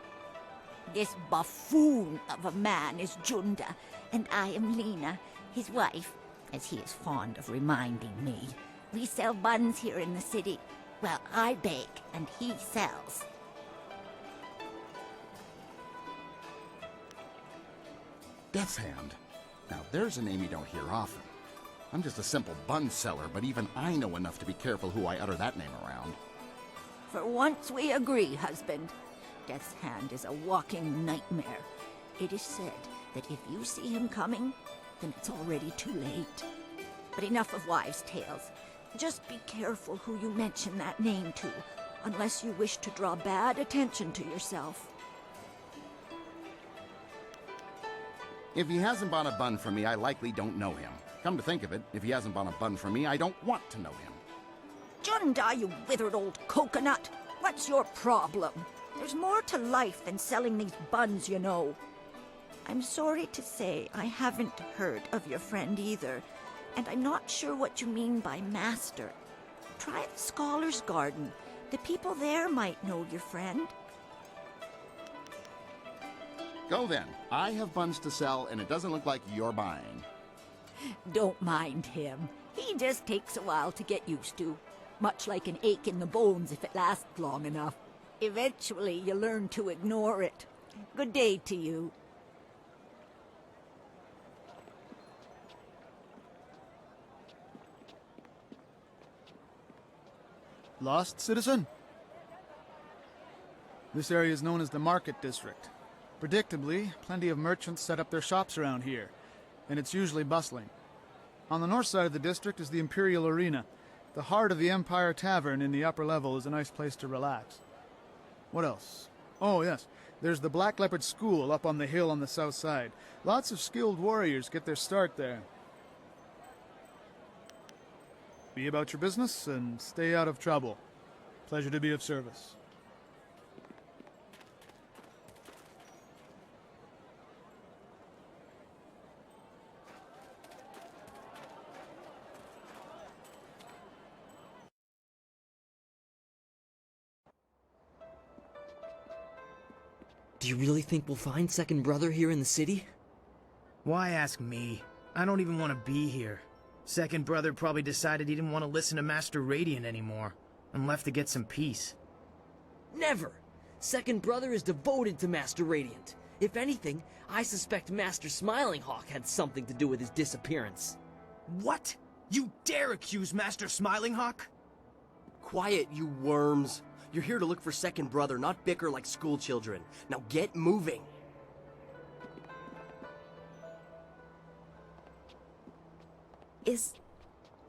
Speaker 22: This buffoon of a man is Junda, and I am Lena, his wife, as he is fond of reminding me. We sell buns here in the city. Well, I bake, and he sells.
Speaker 23: Death's Hand. Now there's a name you don't hear often. I'm just a simple bun seller, but even I know enough to be careful who I utter that name around.
Speaker 22: For once we agree, husband. Death's Hand is a walking nightmare. It is said that if you see him coming, then it's already too late. But enough of wives' tales. Just be careful who you mention that name to, unless you wish to draw bad attention to yourself.
Speaker 23: If he hasn't bought a bun from me, I likely don't know him. Come to think of it, if he hasn't bought a bun from me, I don't want to know him.
Speaker 22: Junda, you withered old coconut! What's your problem? There's more to life than selling these buns, you know. I'm sorry to say I haven't heard of your friend either, and I'm not sure what you mean by master. Try the Scholar's Garden. The people there might know your friend.
Speaker 23: Go then. I have buns to sell, and it doesn't look like you're buying.
Speaker 22: Don't mind him. He just takes a while to get used to. Much like an ache in the bones if it lasts long enough. Eventually, you learn to ignore it. Good day to you.
Speaker 2: Lost, citizen? This area is known as the Market District. Predictably, plenty of merchants set up their shops around here, and it's usually bustling. On the north side of the district is the Imperial Arena. The heart of the Empire Tavern in the upper level is a nice place to relax. What else? Oh, yes. There's the Black Leopard School up on the hill on the south side. Lots of skilled warriors get their start there. Be about your business and stay out of trouble. Pleasure to be of service.
Speaker 5: Do you really think we'll find Second Brother here in the city?
Speaker 7: Why ask me? I don't even want to be here. Second Brother probably decided he didn't want to listen to Master Radiant anymore, and left to get some peace.
Speaker 5: Never! Second Brother is devoted to Master Radiant. If anything, I suspect Master Smiling Hawk had something to do with his disappearance.
Speaker 7: What? You dare accuse Master Smiling Hawk?
Speaker 5: Quiet, you worms. You're here to look for Second Brother, not bicker like schoolchildren. Now get moving.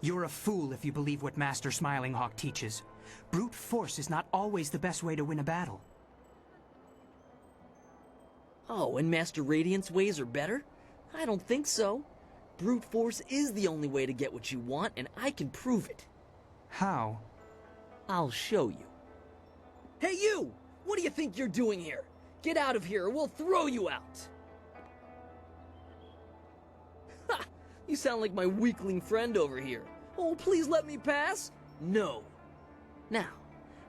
Speaker 24: You're a fool if you believe what Master Smiling Hawk teaches. Brute force is not always the best way to win a battle.
Speaker 5: Oh, and Master Radiant's ways are better? I don't think so. Brute force is the only way to get what you want, and I can prove it.
Speaker 24: How?
Speaker 5: I'll show you. Hey you! What do you think you're doing here? Get out of here or we'll throw you out! Ha! You sound like my weakling friend over here. Oh, please let me pass? No. Now,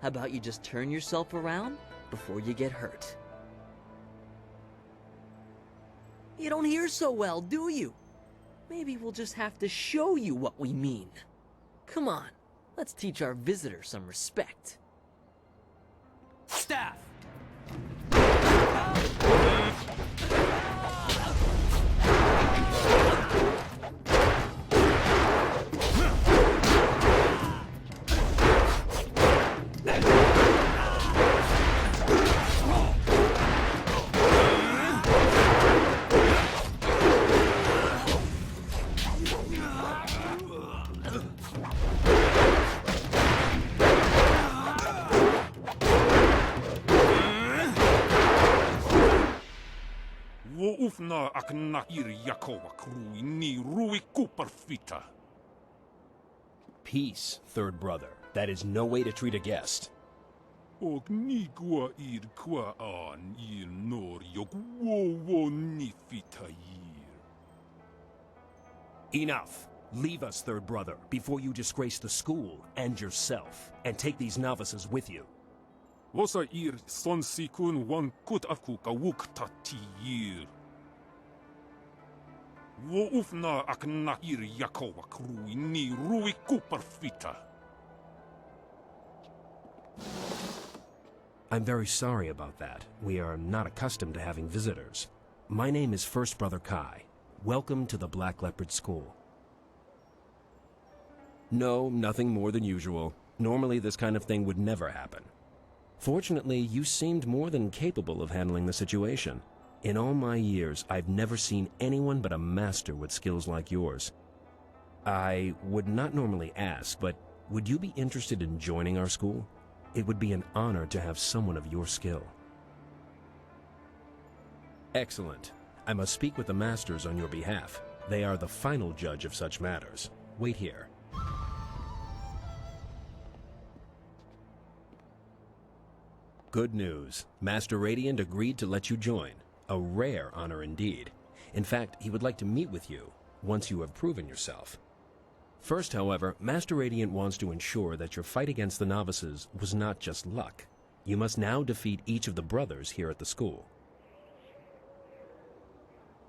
Speaker 5: how about you just turn yourself around before you get hurt? You don't hear so well, do you? Maybe we'll just have to show you what we mean. Come on, let's teach our visitor some respect.
Speaker 19: Staff!
Speaker 4: Ufna aknakir Yakova krui ni rui kuperfita.
Speaker 9: Peace, third brother. That is no way to treat a guest.
Speaker 4: Og nigua ir qua an ir nor yok wo nifita yir.
Speaker 9: Enough. Leave us, third brother, before you disgrace the school and yourself, and take these novices with you.
Speaker 4: Vosa ir son sikun wan kut akuka wukta yir. Wo ufna aknakir Yakova krui ni rui kuperfita.
Speaker 9: I'm very sorry about that. We are not accustomed to having visitors. My name is First Brother Kai. Welcome to the Black Leopard School. No, nothing more than usual. Normally this kind of thing would never happen. Fortunately, you seemed more than capable of handling the situation. In all my years, I've never seen anyone but a master with skills like yours. I would not normally ask, but would you be interested in joining our school? It would be an honor to have someone of your skill. Excellent. I must speak with the masters on your behalf. They are the final judge of such matters. Wait here. Good news. Master Radiant agreed to let you join. A rare honor indeed. In fact, he would like to meet with you once you have proven yourself. First, however, Master Radiant wants to ensure that your fight against the novices was not just luck. You must now defeat each of the brothers here at the school.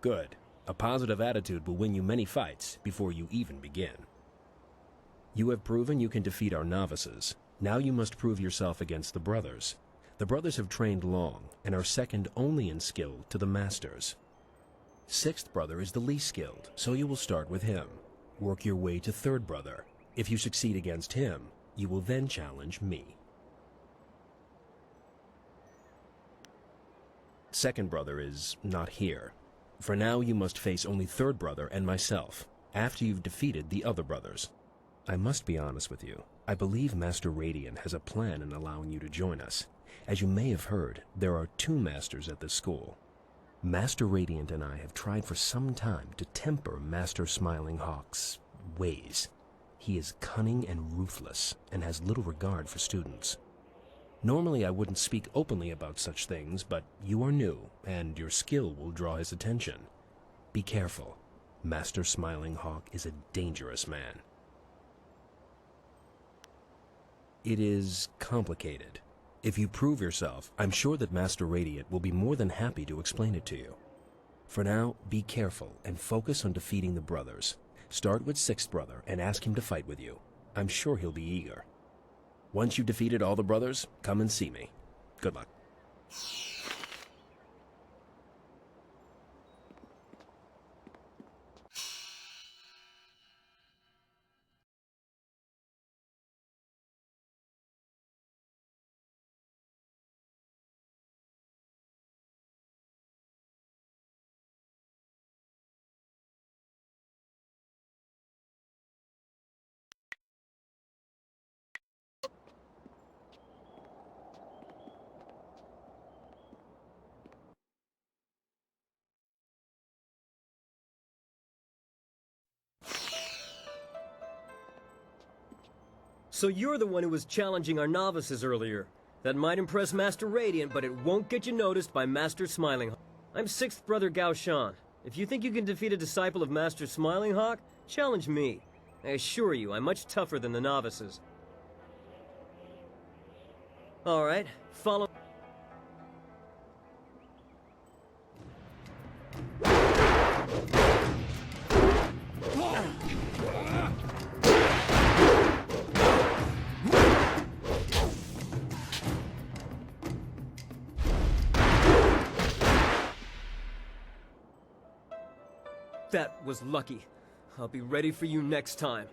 Speaker 9: Good. A positive attitude will win you many fights before you even begin. You have proven you can defeat our novices. Now you must prove yourself against the brothers. The brothers have trained long and are second only in skill to the masters. Sixth brother is the least skilled, so you will start with him. Work your way to third brother. If you succeed against him, you will then challenge me. Second brother is not here. For now, you must face only third brother and myself, after you've defeated the other brothers. I must be honest with you. I believe Master Radiant has a plan in allowing you to join us. As you may have heard, there are 2 masters at this school. Master Radiant and I have tried for some time to temper Master Smiling Hawk's ways. He is cunning and ruthless, and has little regard for students. Normally I wouldn't speak openly about such things, but you are new, and your skill will draw his attention. Be careful. Master Smiling Hawk is a dangerous man. It is complicated. If you prove yourself, I'm sure that Master Radiant will be more than happy to explain it to you. For now, be careful and focus on defeating the brothers. Start with sixth brother and ask him to fight with you. I'm sure he'll be eager. Once you've defeated all the brothers, come and see me. Good luck.
Speaker 10: So you're the one who was challenging our novices earlier. That might impress Master Radiant, but it won't get you noticed by Master Smiling Hawk. I'm 6th Brother Gao Shan. If you think you can defeat a disciple of Master Smiling Hawk, challenge me. I assure you, I'm much tougher than the novices. Alright, follow... That was lucky. I'll be ready for you next time.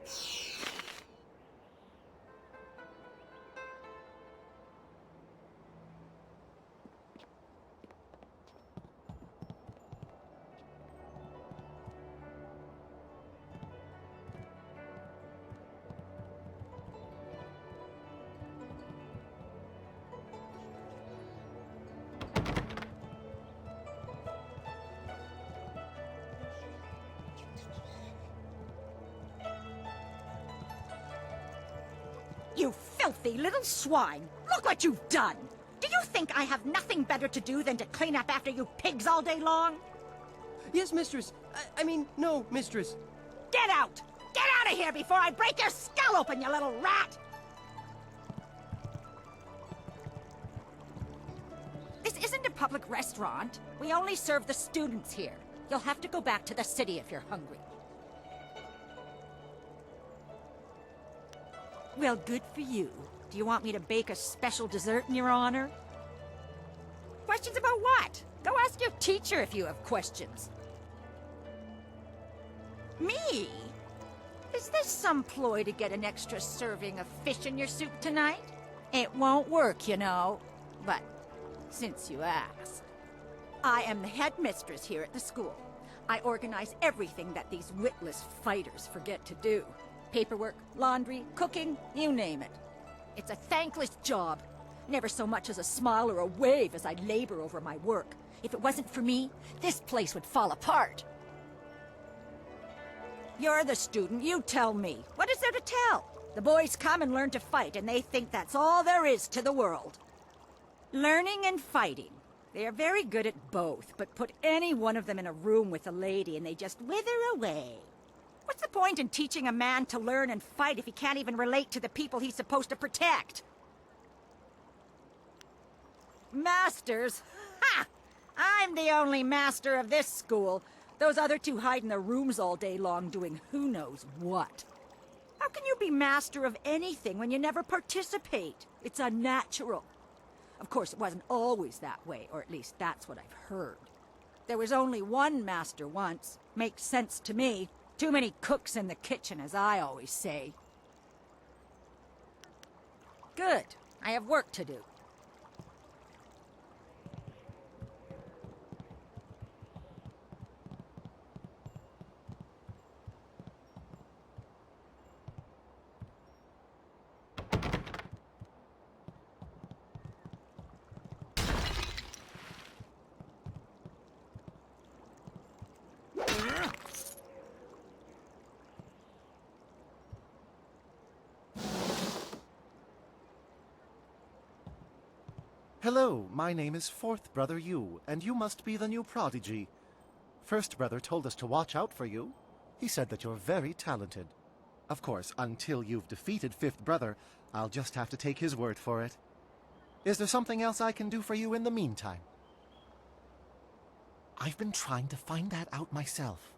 Speaker 3: You filthy little swine! Look what you've done! Do you think I have nothing better to do than to clean up after you pigs all day long?
Speaker 11: Yes, mistress. I mean, no, mistress.
Speaker 3: Get out! Get out of here before I break your skull open, you little rat! This isn't a public restaurant. We only serve the students here. You'll have to go back to the city if you're hungry. Well, good for you. Do you want me to bake a special dessert in your honor? Questions about what? Go ask your teacher if you have questions. Me? Is this some ploy to get an extra serving of fish in your soup tonight? It won't work, you know. But since you asked, I am the headmistress here at the school. I organize everything that these witless fighters forget to do. Paperwork, laundry, cooking, you name it. It's a thankless job. Never so much as a smile or a wave as I labor over my work. If it wasn't for me, this place would fall apart. You're the student, you tell me. What is there to tell? The boys come and learn to fight, and they think that's all there is to the world. Learning and fighting. They are very good at both, but put any one of them in a room with a lady and they just wither away. What's the point in teaching a man to learn and fight if he can't even relate to the people he's supposed to protect? Masters? Ha! I'm the only master of this school. Those other two hide in their rooms all day long doing who knows what. How can you be master of anything when you never participate? It's unnatural. Of course, it wasn't always that way, or at least that's what I've heard. There was only one master once. Makes sense to me. Too many cooks in the kitchen, as I always say. Good. I have work to do.
Speaker 13: Hello, my name is Fourth Brother Yu, and you must be the new prodigy. First Brother told us to watch out for you. He said that you're very talented. Of course, until you've defeated Fifth Brother, I'll just have to take his word for it. Is there something else I can do for you in the meantime? I've been trying to find that out myself.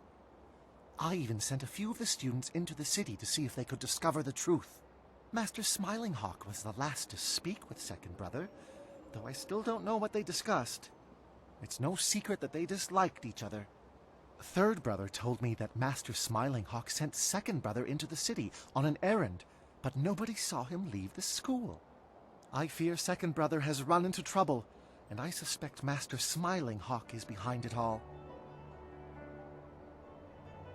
Speaker 13: I even sent a few of the students into the city to see if they could discover the truth. Master Smiling Hawk was the last to speak with Second Brother, though I still don't know what they discussed. It's no secret that they disliked each other. Third Brother told me that Master Smiling Hawk sent Second Brother into the city on an errand, but nobody saw him leave the school. I fear Second Brother has run into trouble, and I suspect Master Smiling Hawk is behind it all.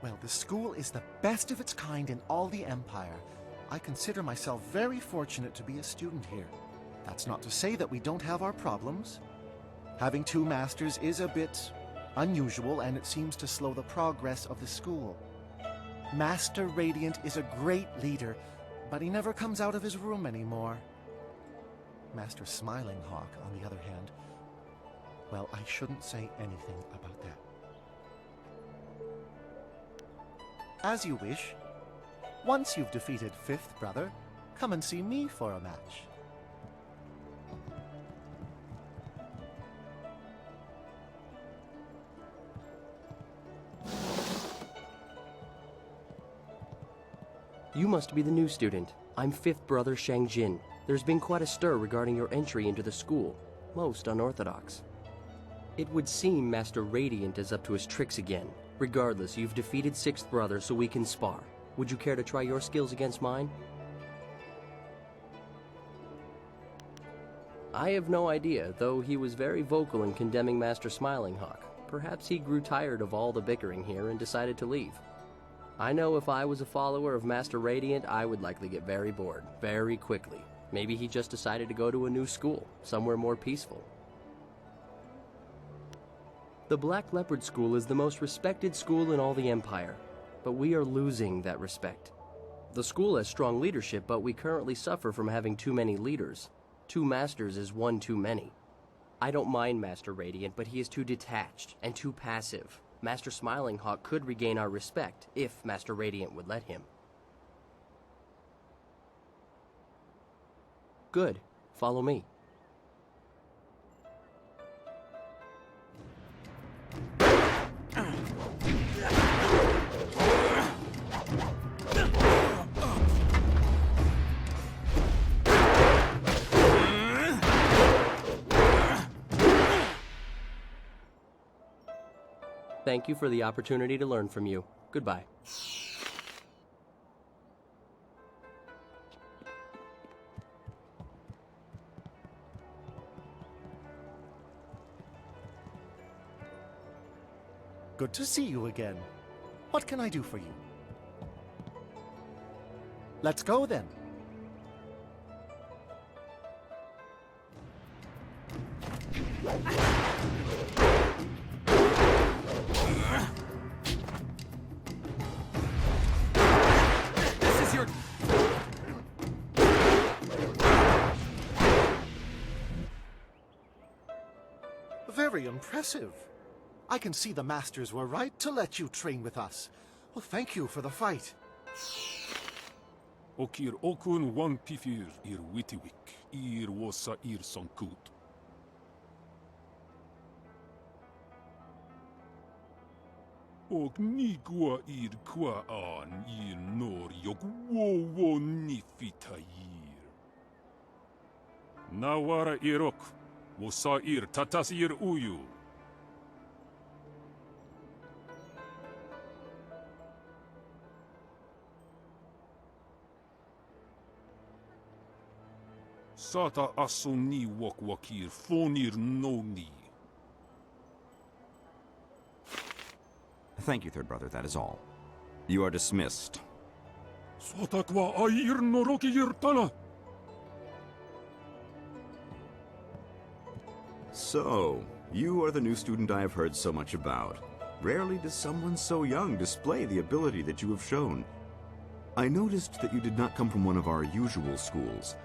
Speaker 13: Well, the school is the best of its kind in all the Empire. I consider myself very fortunate to be a student here. That's not to say that we don't have our problems. Having two masters is a bit unusual, and it seems to slow the progress of the school. Master Radiant is a great leader, but he never comes out of his room anymore. Master Smiling Hawk, on the other hand, well, I shouldn't say anything about that. As you wish. Once you've defeated Fifth Brother, come and see me for a match.
Speaker 11: You must be the new student. I'm Fifth Brother Shangjin. There's been quite a stir regarding your entry into the school. Most unorthodox. It would seem Master Radiant is up to his tricks again, Regardless, you've defeated Sixth Brother, so we can spar. Would you care to try your skills against mine? I have no idea, though he was very vocal in condemning Master Smiling Hawk. Perhaps he grew tired of all the bickering here and decided to leave. I know if I was a follower of Master Radiant, I would likely get very bored, very quickly. Maybe he just decided to go to a new school, somewhere more peaceful. The Black Leopard School is the most respected school in all the Empire, but we are losing that respect. The school has strong leadership, but we currently suffer from having too many leaders. 2 masters is one too many. I don't mind Master Radiant, but he is too detached and too passive. Master Smiling Hawk could regain our respect if Master Radiant would let him. Good. Follow me. Thank you for the opportunity to learn from you. Goodbye.
Speaker 13: Good to see you again. What can I do for you? Let's go then.
Speaker 1: This is your...
Speaker 13: Very impressive. I can see the masters were right to let you train with us. Well, thank you for the fight.
Speaker 4: Okir okun wan pifir ir witiwik, ir wosa ir sankut. Og nigwa ir kwa an ir nor yok wo nifitayir. Nawara irok, wosa ir tatas ir uyu. Sata asoni wakwakir fonir noni.
Speaker 6: Thank you, Third Brother, that is all. You are dismissed.
Speaker 4: Sotakwa air noroki irtana.
Speaker 6: So, you are the new student I have heard so much about. Rarely does someone so young display the ability that you have shown. I noticed that you did not come from one of our usual schools.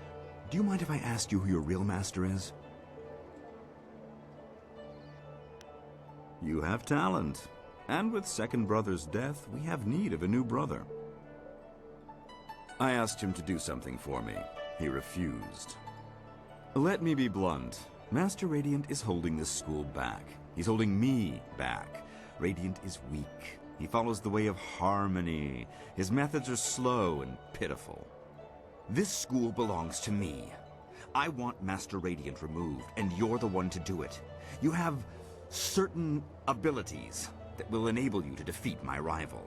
Speaker 6: Do you mind if I ask you who your real master is? You have talent. And with Second Brother's death, we have need of a new brother. I asked him to do something for me. He refused. Let me be blunt. Master Radiant is holding this school back. He's holding me back. Radiant is weak. He follows the way of harmony. His methods are slow and pitiful. This school belongs to me. I want Master Radiant removed, and you're the one to do it. You have certain abilities that will enable you to defeat my rival.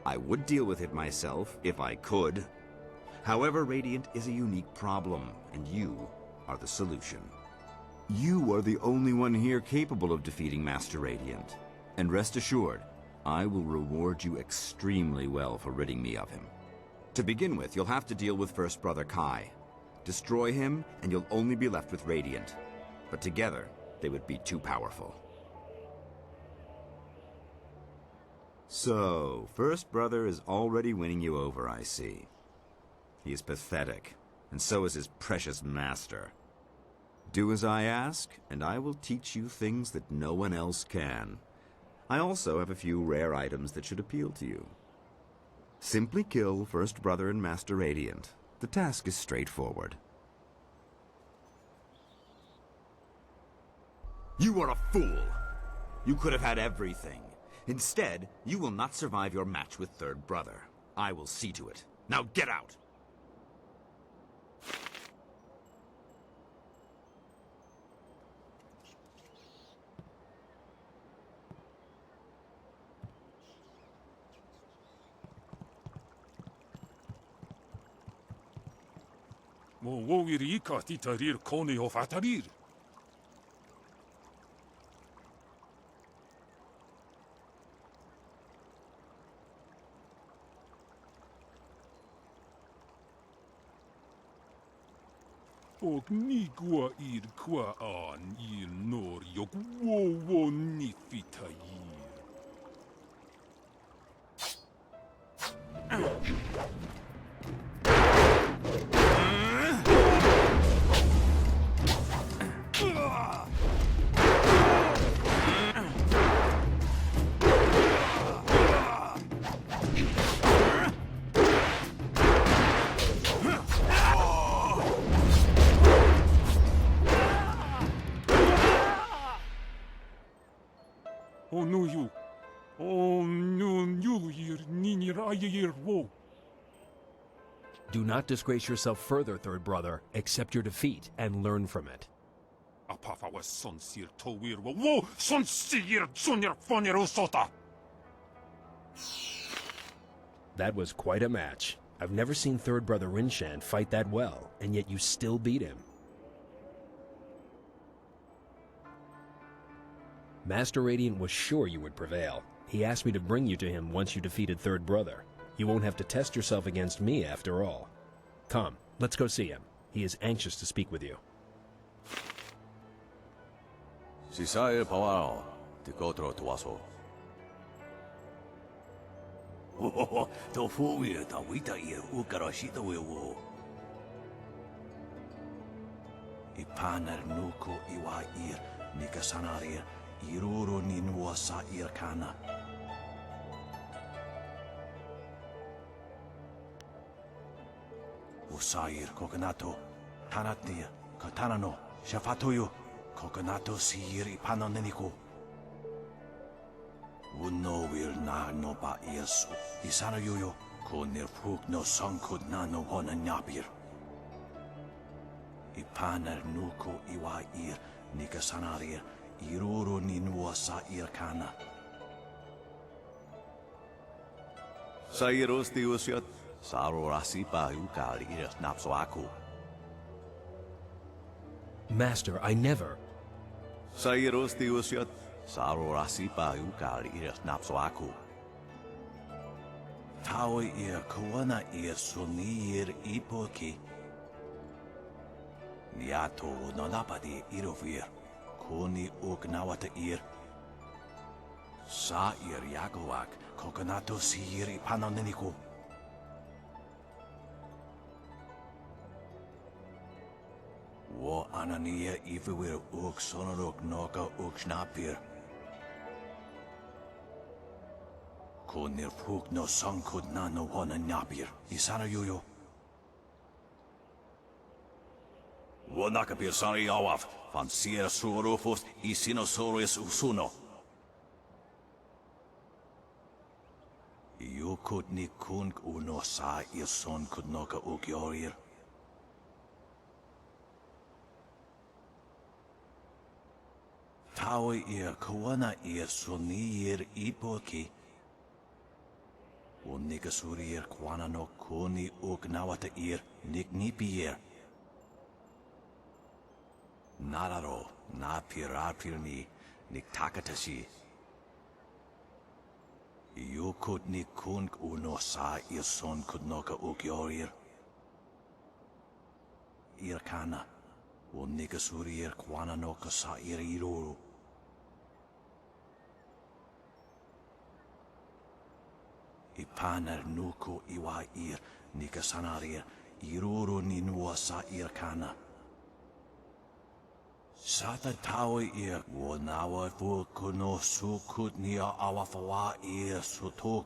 Speaker 6: I would deal with it myself, if I could. However, Radiant is a unique problem, and you are the solution. You are the only one here capable of defeating Master Radiant. And rest assured, I will reward you extremely well for ridding me of him. To begin with, you'll have to deal with First Brother Kai. Destroy him, and you'll only be left with Radiant. But together, they would be too powerful. So, First Brother is already winning you over, I see. He is pathetic, and so is his precious master. Do as I ask, and I will teach you things that no one else can. I also have a few rare items that should appeal to you. Simply kill First Brother and Master Radiant. The task is straightforward. You are a fool! You could have had everything. Instead, you will not survive your match with Third Brother. I will see to it. Now get out!
Speaker 4: Mo wowiri ka titarir koni of atarir. Og nigua ir qua an il nor yok wowo nifitayir.
Speaker 9: Do not disgrace yourself further, third brother. Accept your defeat and learn from it.
Speaker 4: Apafa was son sir towir wo son sir junior funir usota.
Speaker 9: That was quite a match. I've never seen third brother Rinshan fight that well, and yet you still beat him. Master Radiant was sure you would prevail. He asked me to bring you to him once you defeated third brother. You won't have to test yourself against me after all. Come, let's go see him. He is anxious to speak with you.
Speaker 8: Sisaya Pawao, Tikotro Tuaso.
Speaker 16: Tofuia tawita ia ukarashita wewo. Ipanar nuko iwa ir nikasanaria iruro ninua sa irkana. Usair kokonato tanatia katanano shafatoyo kokonato sir ipanoneniko. Uno will na no ba yesu isana yoyo konir fuk no sankud na no hona nyapir. Ipanar nuko iwa ir nikasanaria iruro ninua sa irkana.
Speaker 8: Sairos diusiat. Saro rasipa ukali iras napsoaku.
Speaker 9: Master, I never.
Speaker 8: Sairos diusiat. Saro rasipa ukali iras napsoaku.
Speaker 16: Tawe ia kawana ia sunir ipoki. Niato nonapadi irovir. Koni ugnawata ir. Sa ir yagoak kokonato sir ipanoneniko. Wo anania ifewir uk sonorok noka uk snapir. Konir fuk no sankud na no hona nyapir. Isana yoyo.
Speaker 8: Wo nakapir sari awaf. Van sira suorofos isinosaurus usuno.
Speaker 16: Yukut ni kunk uno sa son kud noka uk yorir. Tawe ia kawana ia sunir ipoki. Unika surir kwana no koni ugnawata ir nik nipier. Nararo na pirapirni nik takatashi. Yukut ni kunk uno sa son kudnoka ukyorir. Irkana. Unika surir kwana no kasa iriruru. Ipanar nuko iwa ir nikasanaria iruru ninua sa irkana. Sata tawe ir wonawa fukuno sukut nia awafawa ir sutuk.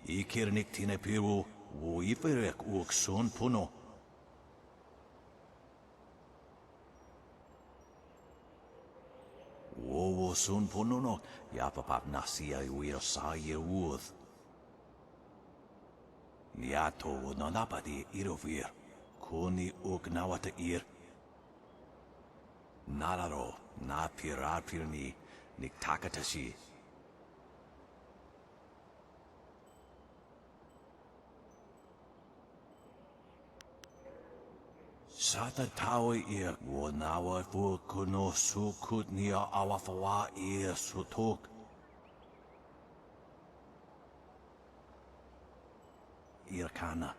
Speaker 16: Ikirnik tine piru wo iferek uk sun puno. Wowo sun pununo, yapapap nasia iwir sa iruth. Niato nonapadi irovir, kuni ugnawata ir. Nararo na pirapirni niktakatashi. Sata tawa ia wanawa fu kuno sukut nia awafawa ia sutuk. Irkana,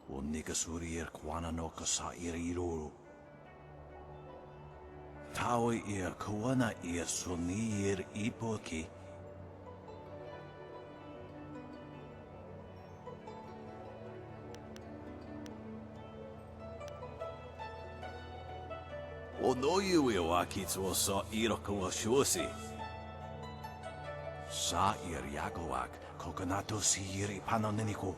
Speaker 16: o nikasuri ir kwana no kasa iriruru. Tawa ia kawana ia suni ir ipoki. O no iwi wa kitsu sa iroko wa shusi. Sa ir yagoak, kokonato si iri panoneniko.